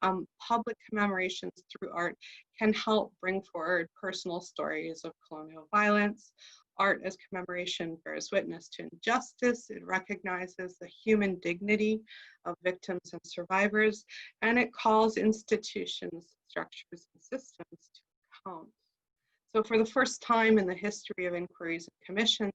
Public commemorations through art can help bring forward personal stories of colonial violence. Art as commemoration bears witness to injustice. It recognizes the human dignity of victims and survivors, and it calls institutions, structures, and systems to account. So for the first time in the history of inquiries and commissions,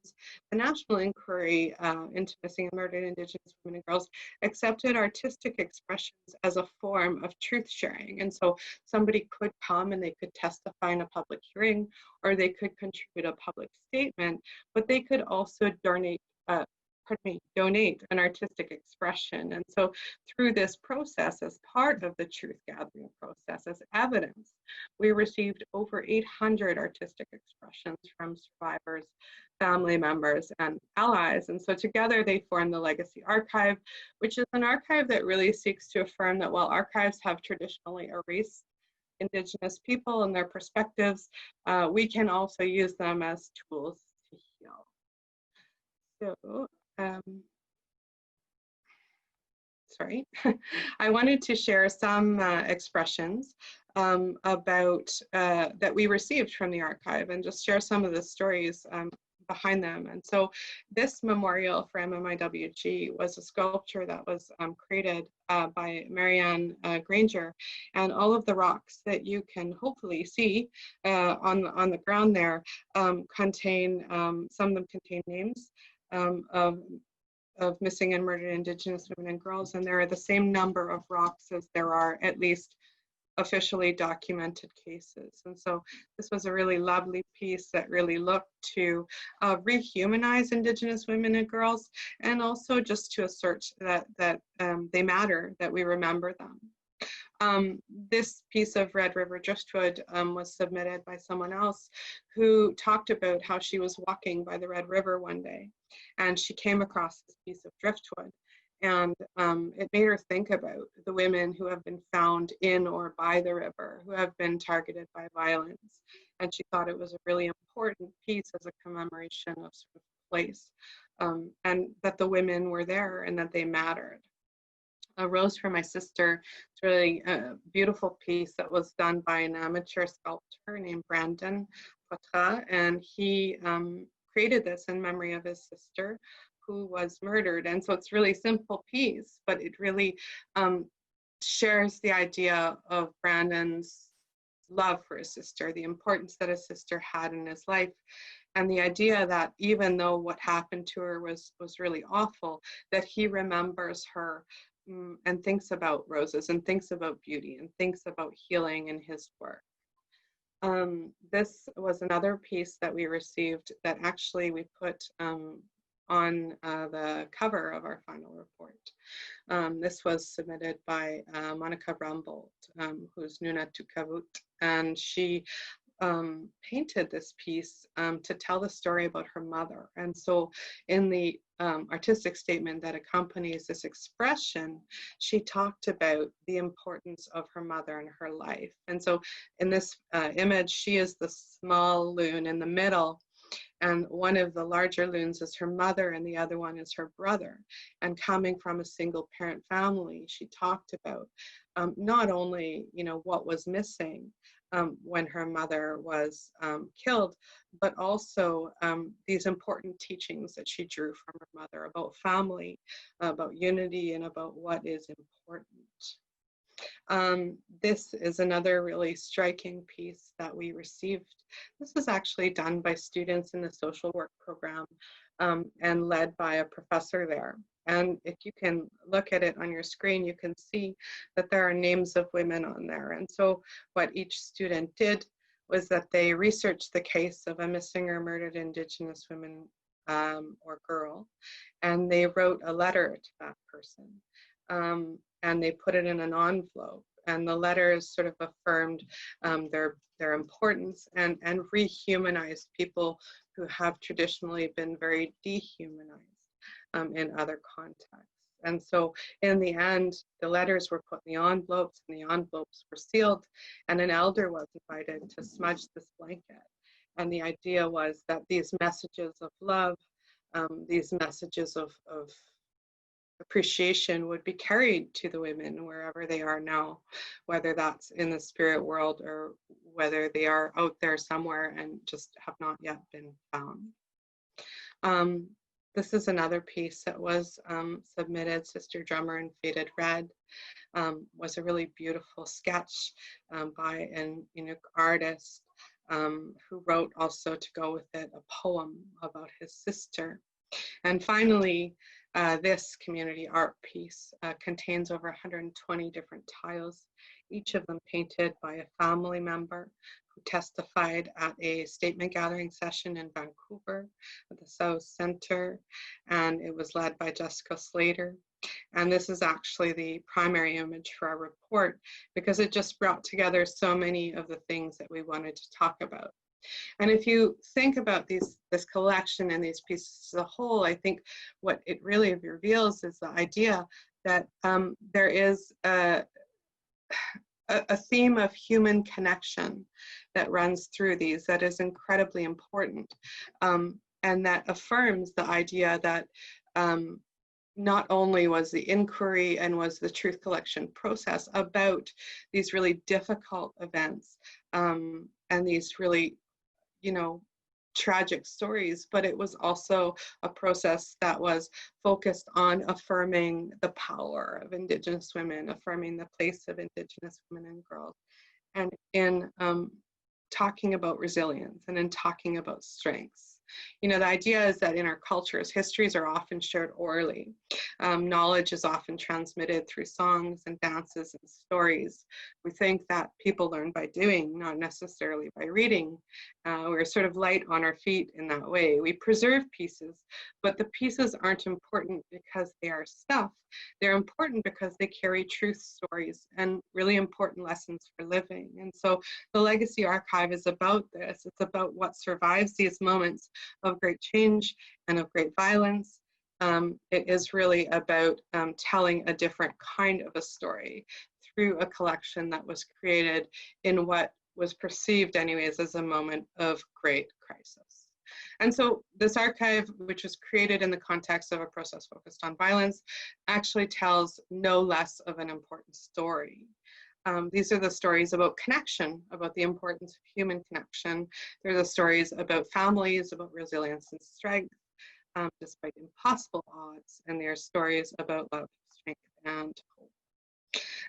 the National Inquiry into Missing and Murdered Indigenous Women and Girls accepted artistic expressions as a form of truth sharing. And so somebody could come and they could testify in a public hearing, or they could contribute a public statement, but they could also donate an artistic expression. And so through this process, as part of the truth gathering process, as evidence, we received over 800 artistic expressions from survivors, family members, and allies. And so together they form the Legacy Archive, which is an archive that really seeks to affirm that while archives have traditionally erased Indigenous people and their perspectives, we can also use them as tools to heal. So, sorry, I wanted to share some expressions about that we received from the archive, and just share some of the stories behind them. And so this memorial for MMIWG was a sculpture that was created by Marianne Granger, and all of the rocks that you can hopefully see on the ground there contain, some of them contain names of missing and murdered Indigenous women and girls, and there are the same number of rocks as there are at least officially documented cases. And so this was a really lovely piece that really looked to rehumanize Indigenous women and girls, and also just to assert that they matter, that we remember them. This piece of Red River Driftwood was submitted by someone else who talked about how she was walking by the Red River one day, and she came across this piece of driftwood, and it made her think about the women who have been found in or by the river, who have been targeted by violence. And she thought it was a really important piece as a commemoration of sort of place, and that the women were there and that they mattered. A Rose for My Sister, it's really a beautiful piece that was done by an amateur sculptor named Brandon Poitras, and he created this in memory of his sister who was murdered. And so it's really simple piece, but it really shares the idea of Brandon's love for his sister, the importance that his sister had in his life, and the idea that even though what happened to her was really awful, that he remembers her and thinks about roses and thinks about beauty and thinks about healing in his work. This was another piece that we received that actually we put on the cover of our final report. This was submitted by Monica Rumbold, who's Nuna Tukavut, and she painted this piece to tell the story about her mother. And so in the artistic statement that accompanies this expression, she talked about the importance of her mother and her life. And so in this image, she is the small loon in the middle, and one of the larger loons is her mother and the other one is her brother. And coming from a single parent family, she talked about not only, you know, what was missing when her mother was killed, but also these important teachings that she drew from her mother about family, about unity, and about what is important. This is another really striking piece that we received. This was actually done by students in the social work program and led by a professor there. And if you can look at it on your screen, you can see that there are names of women on there. And so what each student did was that they researched the case of a missing or murdered Indigenous woman or girl, and they wrote a letter to that person. And they put it in an envelope, and the letters sort of affirmed their importance and rehumanized people who have traditionally been very dehumanized in other contexts. And so in the end, the letters were put in the envelopes, and the envelopes were sealed, and an elder was invited to smudge this blanket. And the idea was that these messages of love, these messages of appreciation would be carried to the women wherever they are now, whether that's in the spirit world or whether they are out there somewhere and just have not yet been found. This is another piece that was submitted, Sister Drummer in Faded Red. Was a really beautiful sketch by an Inuk artist who wrote also to go with it a poem about his sister. And finally, this community art piece contains over 120 different tiles, each of them painted by a family member who testified at a statement gathering session in Vancouver at the South Center, and it was led by Jessica Slater. And this is actually the primary image for our report because it just brought together so many of the things that we wanted to talk about. And if you think about this collection and these pieces as a whole, I think what it really reveals is the idea that there is a theme of human connection that runs through these that is incredibly important, and that affirms the idea that not only was the inquiry and was the truth collection process about these really difficult events and these really, tragic stories, but it was also a process that was focused on affirming the power of Indigenous women, affirming the place of Indigenous women and girls, and in talking about resilience and in talking about strengths. The idea is that in our cultures, histories are often shared orally. Knowledge is often transmitted through songs and dances and stories. We think that people learn by doing, not necessarily by reading. We're sort of light on our feet in that way. We preserve pieces, but the pieces aren't important because they are stuff. They're important because they carry truth stories and really important lessons for living. And so the Legacy Archive is about this. It's about what survives these moments of great change and of great violence. It is really about telling a different kind of a story through a collection that was created in what was perceived anyways as a moment of great crisis. And so this archive, which was created in the context of a process focused on violence, actually tells no less of an important story. These are the stories about connection, about the importance of human connection. They're the stories about families, about resilience and strength, despite impossible odds. And they're stories about love, strength, and hope.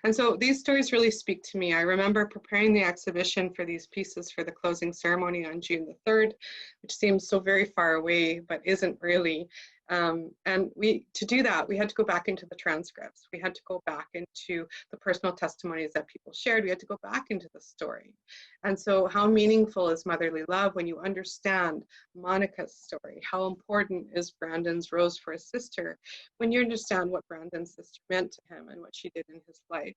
And so these stories really speak to me. I remember preparing the exhibition for these pieces for the closing ceremony on June the 3rd, which seems so very far away, but isn't really. And to do that, we had to go back into the transcripts. We had to go back into the personal testimonies that people shared. We had to go back into the story. And so how meaningful is motherly love when you understand Monica's story? How important is Brandon's rose for his sister when you understand what Brandon's sister meant to him and what she did in his life?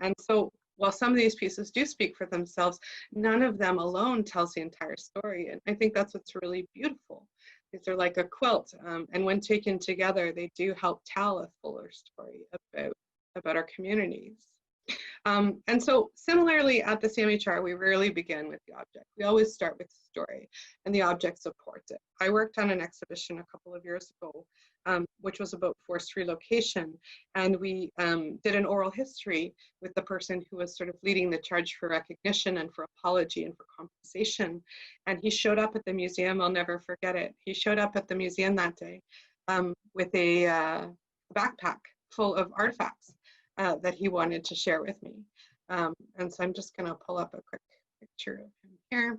And so while some of these pieces do speak for themselves, none of them alone tells the entire story. And I think that's what's really beautiful. These are like a quilt, and when taken together, they do help tell a fuller story about our communities. And so similarly at the CMHR, we rarely begin with the object. We always start with the story, and the object supports it. I worked on an exhibition a couple of years ago, which was about forced relocation, and we did an oral history with the person who was sort of leading the charge for recognition and for apology and for compensation. And he showed up at the museum. I'll never forget it. He showed up at the museum that day with a backpack full of artifacts that he wanted to share with me. And so I'm just going to pull up a quick picture of him here.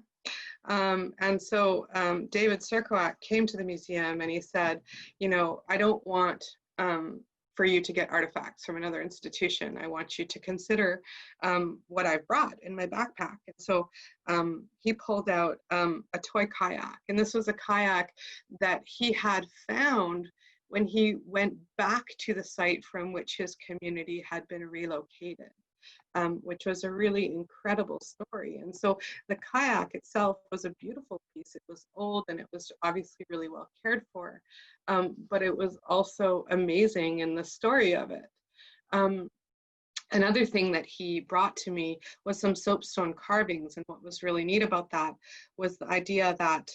And so David Serkoak came to the museum and he said, I don't want for you to get artifacts from another institution. I want you to consider what I've brought in my backpack. And so he pulled out a toy kayak. And this was a kayak that he had found when he went back to the site from which his community had been relocated. which was a really incredible story. And so the kayak itself was a beautiful piece. It was old and it was obviously really well cared for, but it was also amazing in the story of it. Another thing that he brought to me was some soapstone carvings. And what was really neat about that was the idea that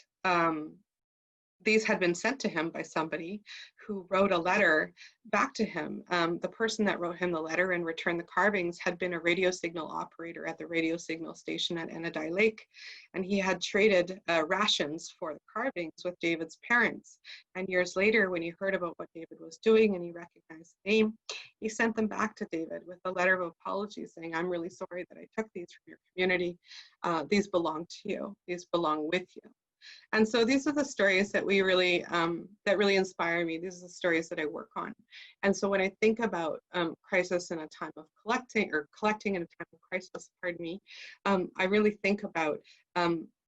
these had been sent to him by somebody who wrote a letter back to him. The person that wrote him the letter and returned the carvings had been a radio signal operator at the radio signal station at Enadai Lake. And he had traded rations for the carvings with David's parents. And years later, when he heard about what David was doing and he recognized the name, he sent them back to David with a letter of apology saying, I'm really sorry that I took these from your community. These belong to you. These belong with you. And so these are the stories that we really, that really inspire me. These are the stories that I work on. And so when I think about crisis in a time of collecting, or collecting in a time of crisis, pardon me, I really think about,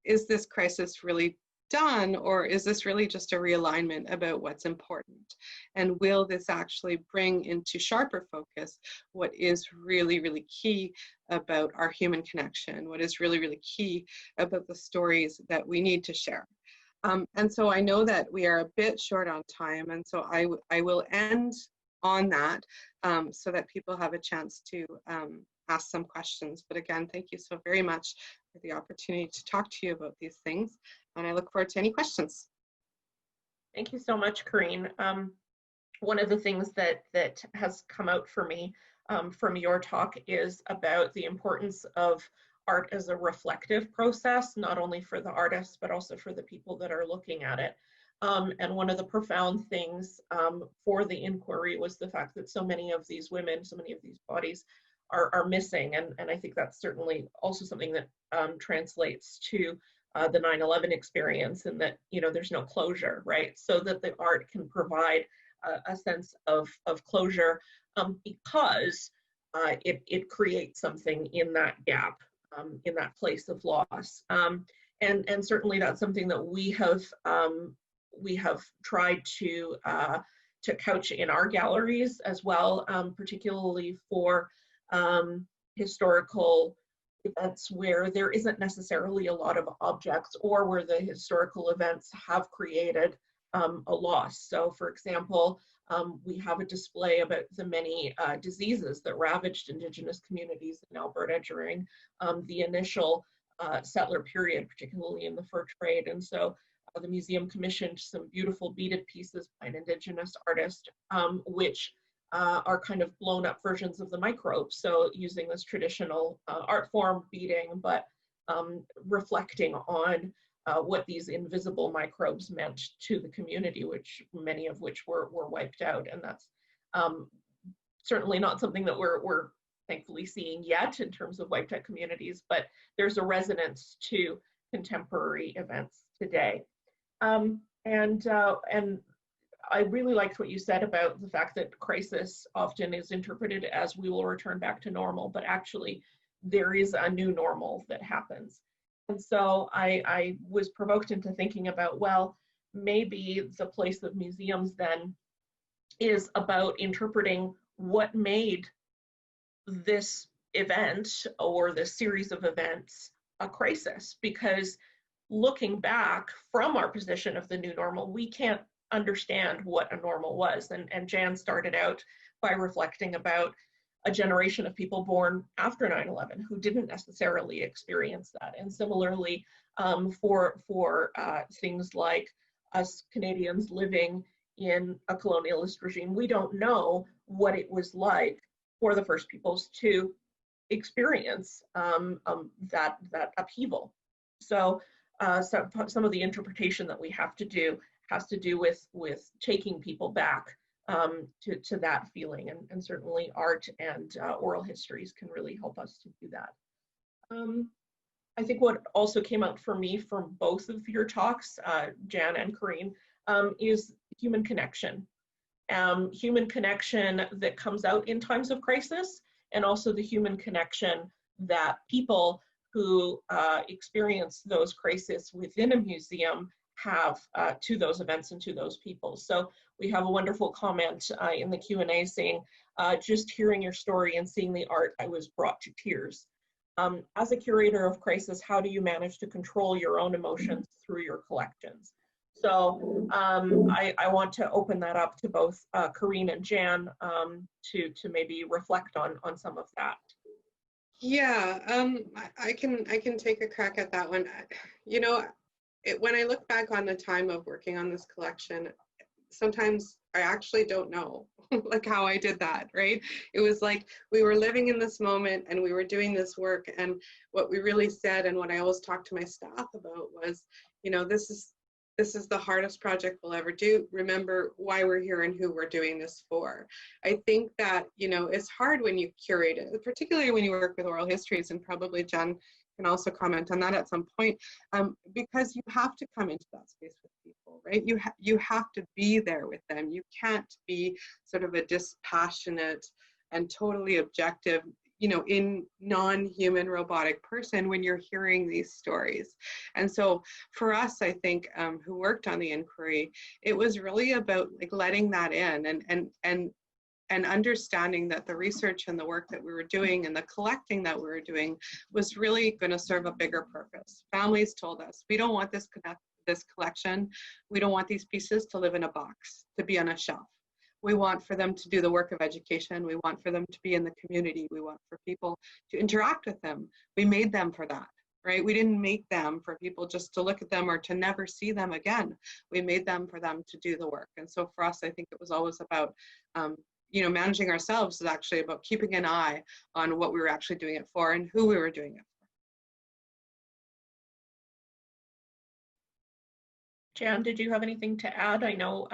is this crisis really done, or is this really just a realignment about what's important? And will this actually bring into sharper focus what is really, really key about our human connection, what is really, really key about the stories that we need to share? And so I know that we are a bit short on time, and so I will end on that so that people have a chance to ask some questions. But again, thank you so very much for the opportunity to talk to you about these things. And I look forward to any questions. Thank you so much, Karine. One of the things that has come out for me from your talk is about the importance of art as a reflective process, not only for the artists, but also for the people that are looking at it. And one of the profound things for the inquiry was the fact that so many of these women, so many of these bodies are missing. And I think that's certainly also something that translates to the 9/11 experience, and that, you know, there's no closure, right? So that the art can provide a sense of closure because it creates something in that gap, in that place of loss. And certainly that's something that we have tried to couch in our galleries as well, particularly for historical events where there isn't necessarily a lot of objects, or where the historical events have created a loss. So for example, we have a display about the many diseases that ravaged Indigenous communities in Alberta during the initial settler period, particularly in the fur trade. And so the museum commissioned some beautiful beaded pieces by an Indigenous artist, which are kind of blown up versions of the microbes. So using this traditional art form, beading, but reflecting on what these invisible microbes meant to the community, which many of which were wiped out. And that's certainly not something that we're thankfully seeing yet in terms of wiped out communities, but there's a resonance to contemporary events today. And I really liked what you said about the fact that crisis often is interpreted as we will return back to normal, but actually there is a new normal that happens. And so I was provoked into thinking about, well, maybe the place of museums then is about interpreting what made this event or this series of events a crisis, because looking back from our position of the new normal, we can't understand what a normal was. And Jan started out by reflecting about a generation of people born after 9/11 who didn't necessarily experience that. And similarly, for things like us Canadians living in a colonialist regime, we don't know what it was like for the First Peoples to experience that upheaval. So some of the interpretation that we have to do has to do with taking people back to that feeling, and certainly art and oral histories can really help us to do that. I think what also came out for me from both of your talks, Jan and Karine, is human connection. Human connection that comes out in times of crisis, and also the human connection that people who experience those crises within a museum have to those events and to those people. So we have a wonderful comment in the Q&A saying, just hearing your story and seeing the art, I was brought to tears. As a curator of crisis, how do you manage to control your own emotions through your collections? So I want to open that up to both Karine and Jan to maybe reflect on some of that. Yeah, I can take a crack at that one. You know, when I look back on the time of working on this collection, sometimes I actually don't know like how I did that, right? It was like we were living in this moment and we were doing this work, and what we really said and what I always talked to my staff about was, you know, this is the hardest project we'll ever do. Remember why we're here and who we're doing this for. I think that, you know, it's hard when you curate it, particularly when you work with oral histories, and probably Jen can also comment on that at some point, because you have to come into that space with people, right? You have to be there with them. You can't be sort of a dispassionate and totally objective, you know, in non-human robotic person when you're hearing these stories. And so for us, I think, who worked on the inquiry, it was really about like letting that in and understanding that the research and the work that we were doing and the collecting that we were doing was really going to serve a bigger purpose. Families told us, we don't want this collection. We don't want these pieces to live in a box, to be on a shelf. We want for them to do the work of education. We want for them to be in the community. We want for people to interact with them. We made them for that, right? We didn't make them for people just to look at them or to never see them again. We made them for them to do the work. And so for us, I think it was always about, you know, managing ourselves is actually about keeping an eye on what we were actually doing it for and who we were doing it for. Jan, did you have anything to add? I know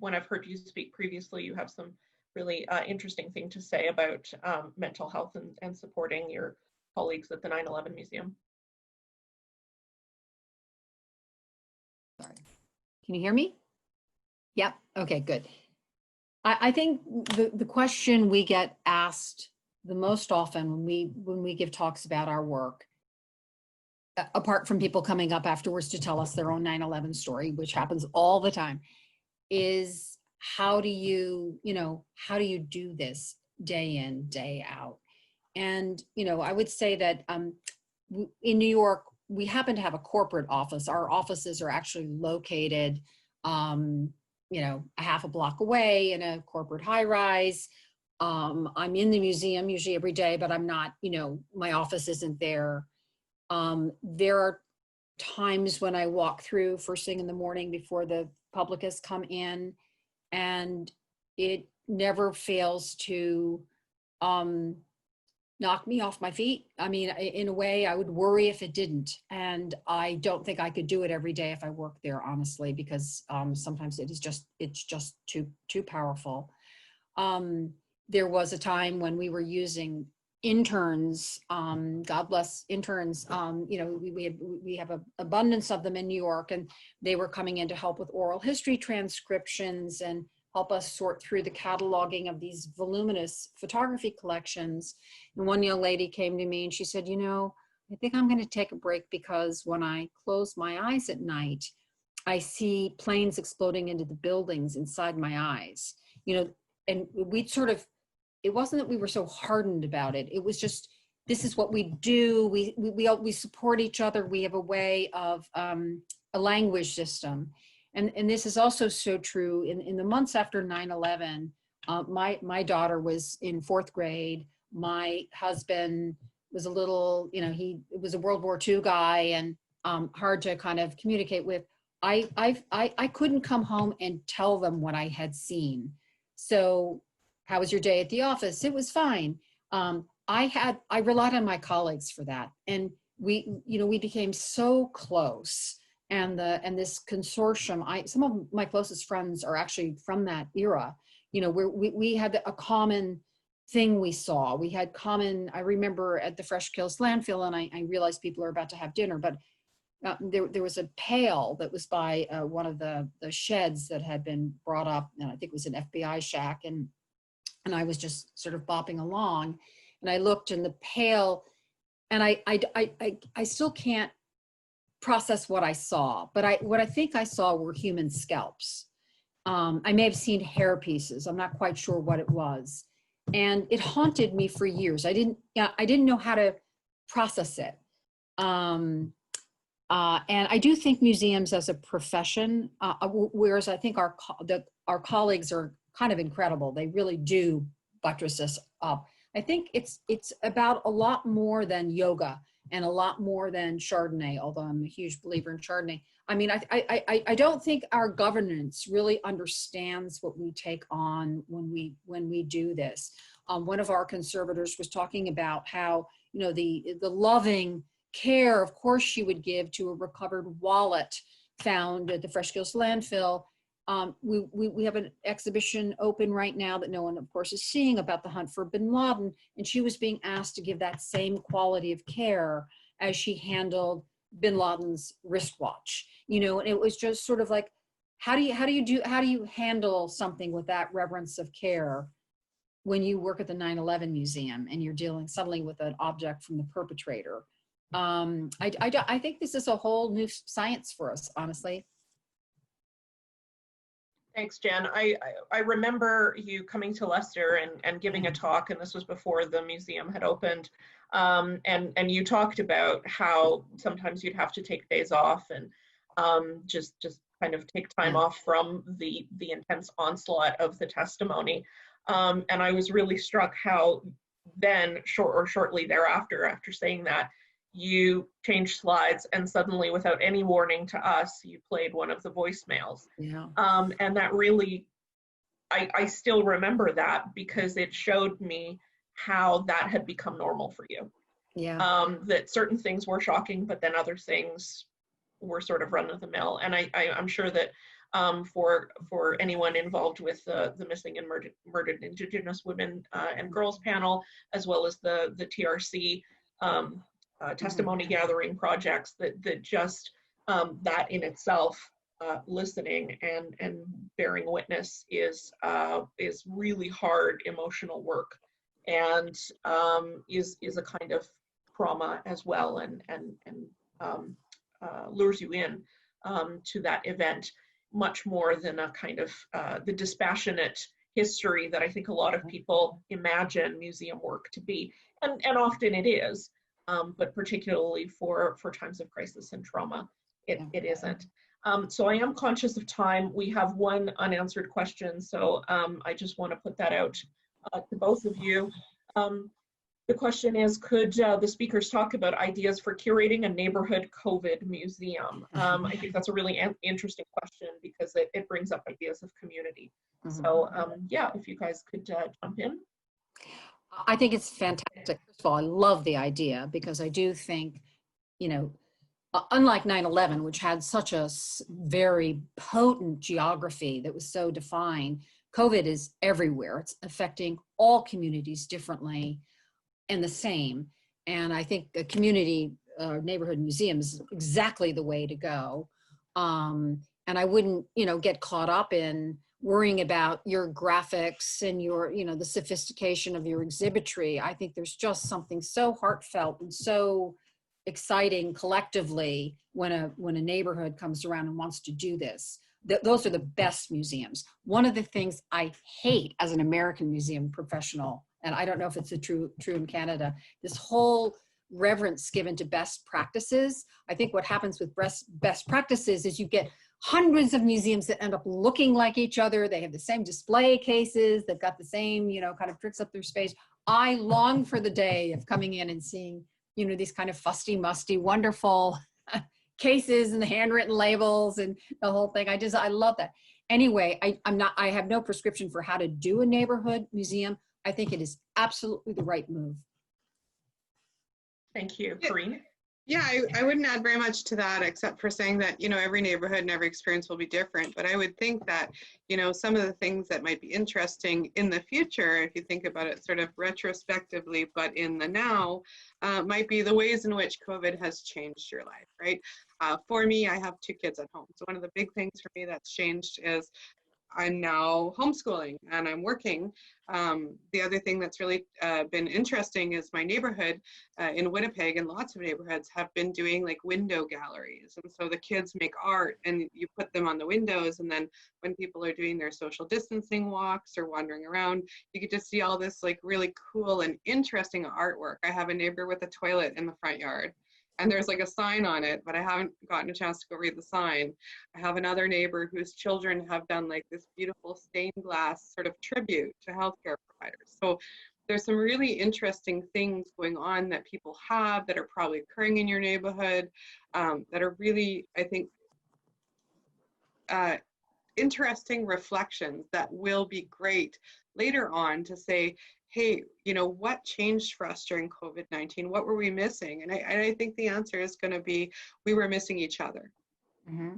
when I've heard you speak previously, you have some really interesting thing to say about mental health and supporting your colleagues at the 9/11 Museum. Sorry. Can you hear me? Yep. Okay, good. I think the question we get asked the most often when we give talks about our work, apart from people coming up afterwards to tell us their own 9/11 story, which happens all the time, is how do you do this day in, day out? And, you know, I would say that in New York, we happen to have a corporate office. Our offices are actually located, you know, a half a block away in a corporate high rise. I'm in the museum usually every day, but I'm not, you know, my office isn't there. There are times when I walk through first thing in the morning before the public has come in, and it never fails to knock me off my feet. I mean, in a way, I would worry if it didn't. And I don't think I could do it every day if I worked there, honestly, because sometimes it's just too powerful. There was a time when we were using interns, God bless interns, you know, we have an abundance of them in New York, and they were coming in to help with oral history transcriptions and help us sort through the cataloging of these voluminous photography collections. And one young lady came to me and she said, you know, I think I'm going to take a break because when I close my eyes at night, I see planes exploding into the buildings inside my eyes, you know. And we'd sort of, it wasn't that we were so hardened about it. It was just, this is what we do. We support each other. We have a way of a language system. And this is also so true in the months after 9/11. My daughter was in 4th grade. My husband was a little, you know, he was a World War II guy and hard to kind of communicate with. I couldn't come home and tell them what I had seen. So, how was your day at the office? It was fine. I relied on my colleagues for that, and we became so close. And this consortium, some of my closest friends are actually from that era. You know, where we had a common thing we saw. We had common. I remember at the Fresh Kills landfill, and I realized people are about to have dinner, but there was a pail that was by one of the sheds that had been brought up, and I think it was an FBI shack, and I was just sort of bopping along, and I looked in the pail, and I still can't process what I saw, but what I think I saw were human scalps. I may have seen hair pieces. I'm not quite sure what it was. And it haunted me for years. I didn't know how to process it. And I do think museums as a profession, whereas I think our colleagues are kind of incredible. They really do buttress us up. I think it's about a lot more than yoga and a lot more than Chardonnay, although I'm a huge believer in Chardonnay. I mean, I don't think our governance really understands what we take on when we do this. One of our conservators was talking about how, you know, the loving care, of course, she would give to a recovered wallet found at the Fresh Kills landfill. We have an exhibition open right now that no one, of course, is seeing about the hunt for bin Laden, and she was being asked to give that same quality of care as she handled bin Laden's wristwatch. You know, and it was just sort of like, how do you handle something with that reverence of care when you work at the 9/11 museum and you're dealing suddenly with an object from the perpetrator? I think this is a whole new science for us, honestly. Thanks, Jan. I remember you coming to Leicester and giving a talk, and this was before the museum had opened. And you talked about how sometimes you'd have to take days off and just kind of take time off from the intense onslaught of the testimony. And I was really struck how then, shortly thereafter, after saying that, you changed slides, and suddenly, without any warning to us, you played one of the voicemails. Yeah. And that really, I still remember that because it showed me how that had become normal for you. Yeah. That certain things were shocking, but then other things were sort of run of the mill. And I'm sure that for anyone involved with the Missing and Murdered Indigenous Women and Girls panel, as well as the TRC testimony gathering projects, that just that in itself, listening and bearing witness is really hard emotional work, and is a kind of trauma as well, and lures you in to that event much more than a kind of the dispassionate history that I think a lot of people imagine museum work to be, and often it is. But particularly for times of crisis and trauma, it isn't. So I am conscious of time. We have one unanswered question, so I just want to put that out to both of you. The question is, could the speakers talk about ideas for curating a neighborhood COVID museum? I think that's a really interesting question because it brings up ideas of community. So yeah, if you guys could jump in. I think it's fantastic. First of all, I love the idea because I do think, you know, unlike 9/11, which had such a very potent geography that was so defined, COVID is everywhere. It's affecting all communities differently and the same. And I think a community neighborhood museum is exactly the way to go. And I wouldn't, you know, get caught up in worrying about your graphics and your, you know, the sophistication of your exhibitry. I think there's just something so heartfelt and so exciting collectively when a neighborhood comes around and wants to do this. Those are the best museums. One of the things I hate as an American museum professional, and I don't know if it's true in Canada, this whole reverence given to best practices. I think what happens with best practices is you get hundreds of museums that end up looking like each other. They have the same display cases. They've got the same, you know, kind of tricks up their space. I long for the day of coming in and seeing, you know, these kind of fusty, musty, wonderful cases and the handwritten labels and the whole thing. I love that. Anyway, I have no prescription for how to do a neighborhood museum. I think it is absolutely the right move. Thank you, Karine. Yeah, I wouldn't add very much to that, except for saying that, you know, every neighborhood and every experience will be different. But I would think that, you know, some of the things that might be interesting in the future, if you think about it sort of retrospectively, but in the now, might be the ways in which COVID has changed your life, right? For me, I have 2 kids at home. So one of the big things for me that's changed is I'm now homeschooling and I'm working. The other thing that's really been interesting is my neighborhood in Winnipeg, and lots of neighborhoods have been doing like window galleries. And so the kids make art and you put them on the windows, and then when people are doing their social distancing walks or wandering around, you get to see all this like really cool and interesting artwork. I have a neighbor with a toilet in the front yard, and there's like a sign on it, but I haven't gotten a chance to go read the sign. I have another neighbor whose children have done like this beautiful stained glass sort of tribute to healthcare providers. So there's some really interesting things going on that people have that are probably occurring in your neighborhood, that are really, I think, interesting reflections that will be great later on to say, hey, you know, what changed for us during COVID-19? What were we missing? And I think the answer is going to be, we were missing each other. Mm-hmm.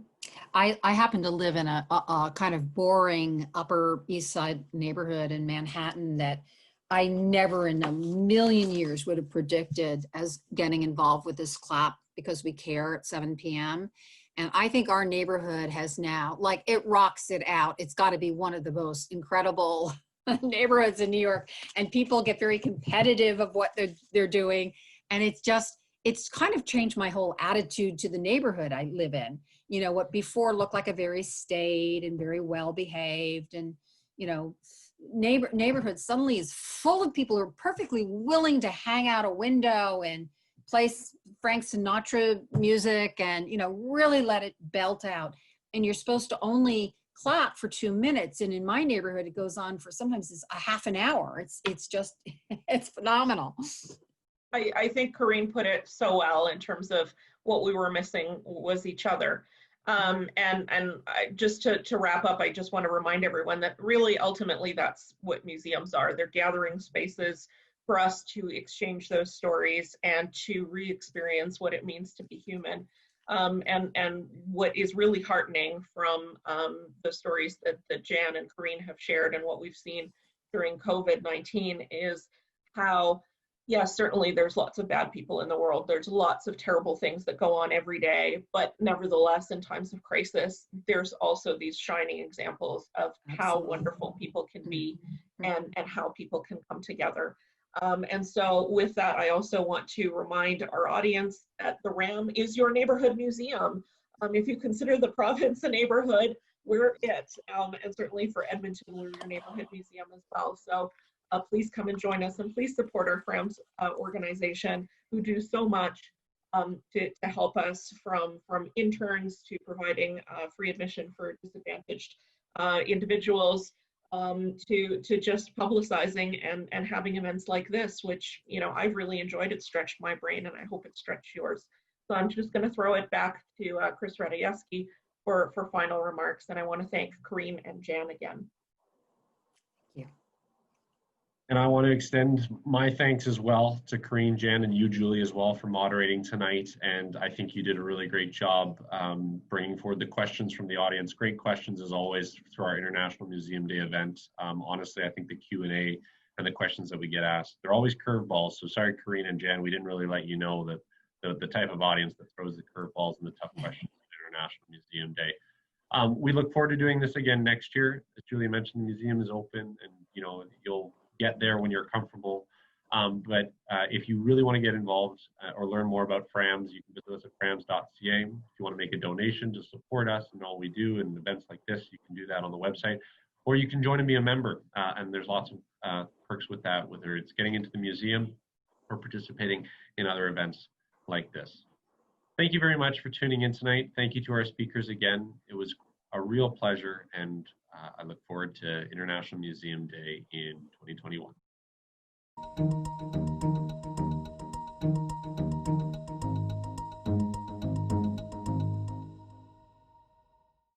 I happen to live in a kind of boring Upper East Side neighborhood in Manhattan that I never in a million years would have predicted as getting involved with this clap because we care at 7 p.m. And I think our neighborhood has now, like, it rocks it out. It's got to be one of the most incredible neighborhoods in New York, and people get very competitive of what they're doing. And it's kind of changed my whole attitude to the neighborhood I live in. You know, what before looked like a very staid and very well behaved, and, you know, neighborhood suddenly is full of people who are perfectly willing to hang out a window and play Frank Sinatra music and, you know, really let it belt out. And you're supposed to only clap for 2 minutes. And in my neighborhood, it goes on for sometimes it's a half an hour. It's just, it's phenomenal. I think Karine put it so well in terms of what we were missing was each other. Just to wrap up, I just want to remind everyone that really ultimately that's what museums are. They're gathering spaces for us to exchange those stories and to re-experience what it means to be human. And what is really heartening from the stories that Jan and Karine have shared and what we've seen during COVID-19 is how, yes, certainly there's lots of bad people in the world. There's lots of terrible things that go on every day, but nevertheless, in times of crisis, there's also these shining examples of how wonderful people can be and how people can come together. And so with that, I also want to remind our audience that the RAM is your neighborhood museum. If you consider the province a neighborhood, we're it. And certainly for Edmonton, we're your neighborhood museum as well. So please come and join us, and please support our FRAMS organization, who do so much to help us, from interns to providing free admission for disadvantaged individuals, to just publicizing and having events like this, which, you know, I've really enjoyed. It stretched my brain, and I hope it stretched yours. So I'm just going to throw it back to Chris Ratajewski for final remarks, and I want to thank Karine and Jan again. And I want to extend my thanks as well to Karine, Jan, and you, Julie, as well, for moderating tonight. And I think you did a really great job bringing forward the questions from the audience. Great questions, as always, through our International Museum Day event. Honestly, I think the Q&A and the questions that we get asked, they're always curveballs. So sorry, Karine and Jan, we didn't really let you know that the type of audience that throws the curveballs and the tough questions at International Museum Day. We look forward to doing this again next year. As Julia mentioned, the museum is open, and, you know, you'll get there when you're comfortable. But if you really want to get involved or learn more about FRAMS, you can visit us at frams.ca. If you want to make a donation to support us and all we do and events like this, you can do that on the website, or you can join and be a member. And there's lots of perks with that, whether it's getting into the museum or participating in other events like this. Thank you very much for tuning in tonight. Thank you to our speakers again. It was a real pleasure, and I look forward to International Museum Day in 2021.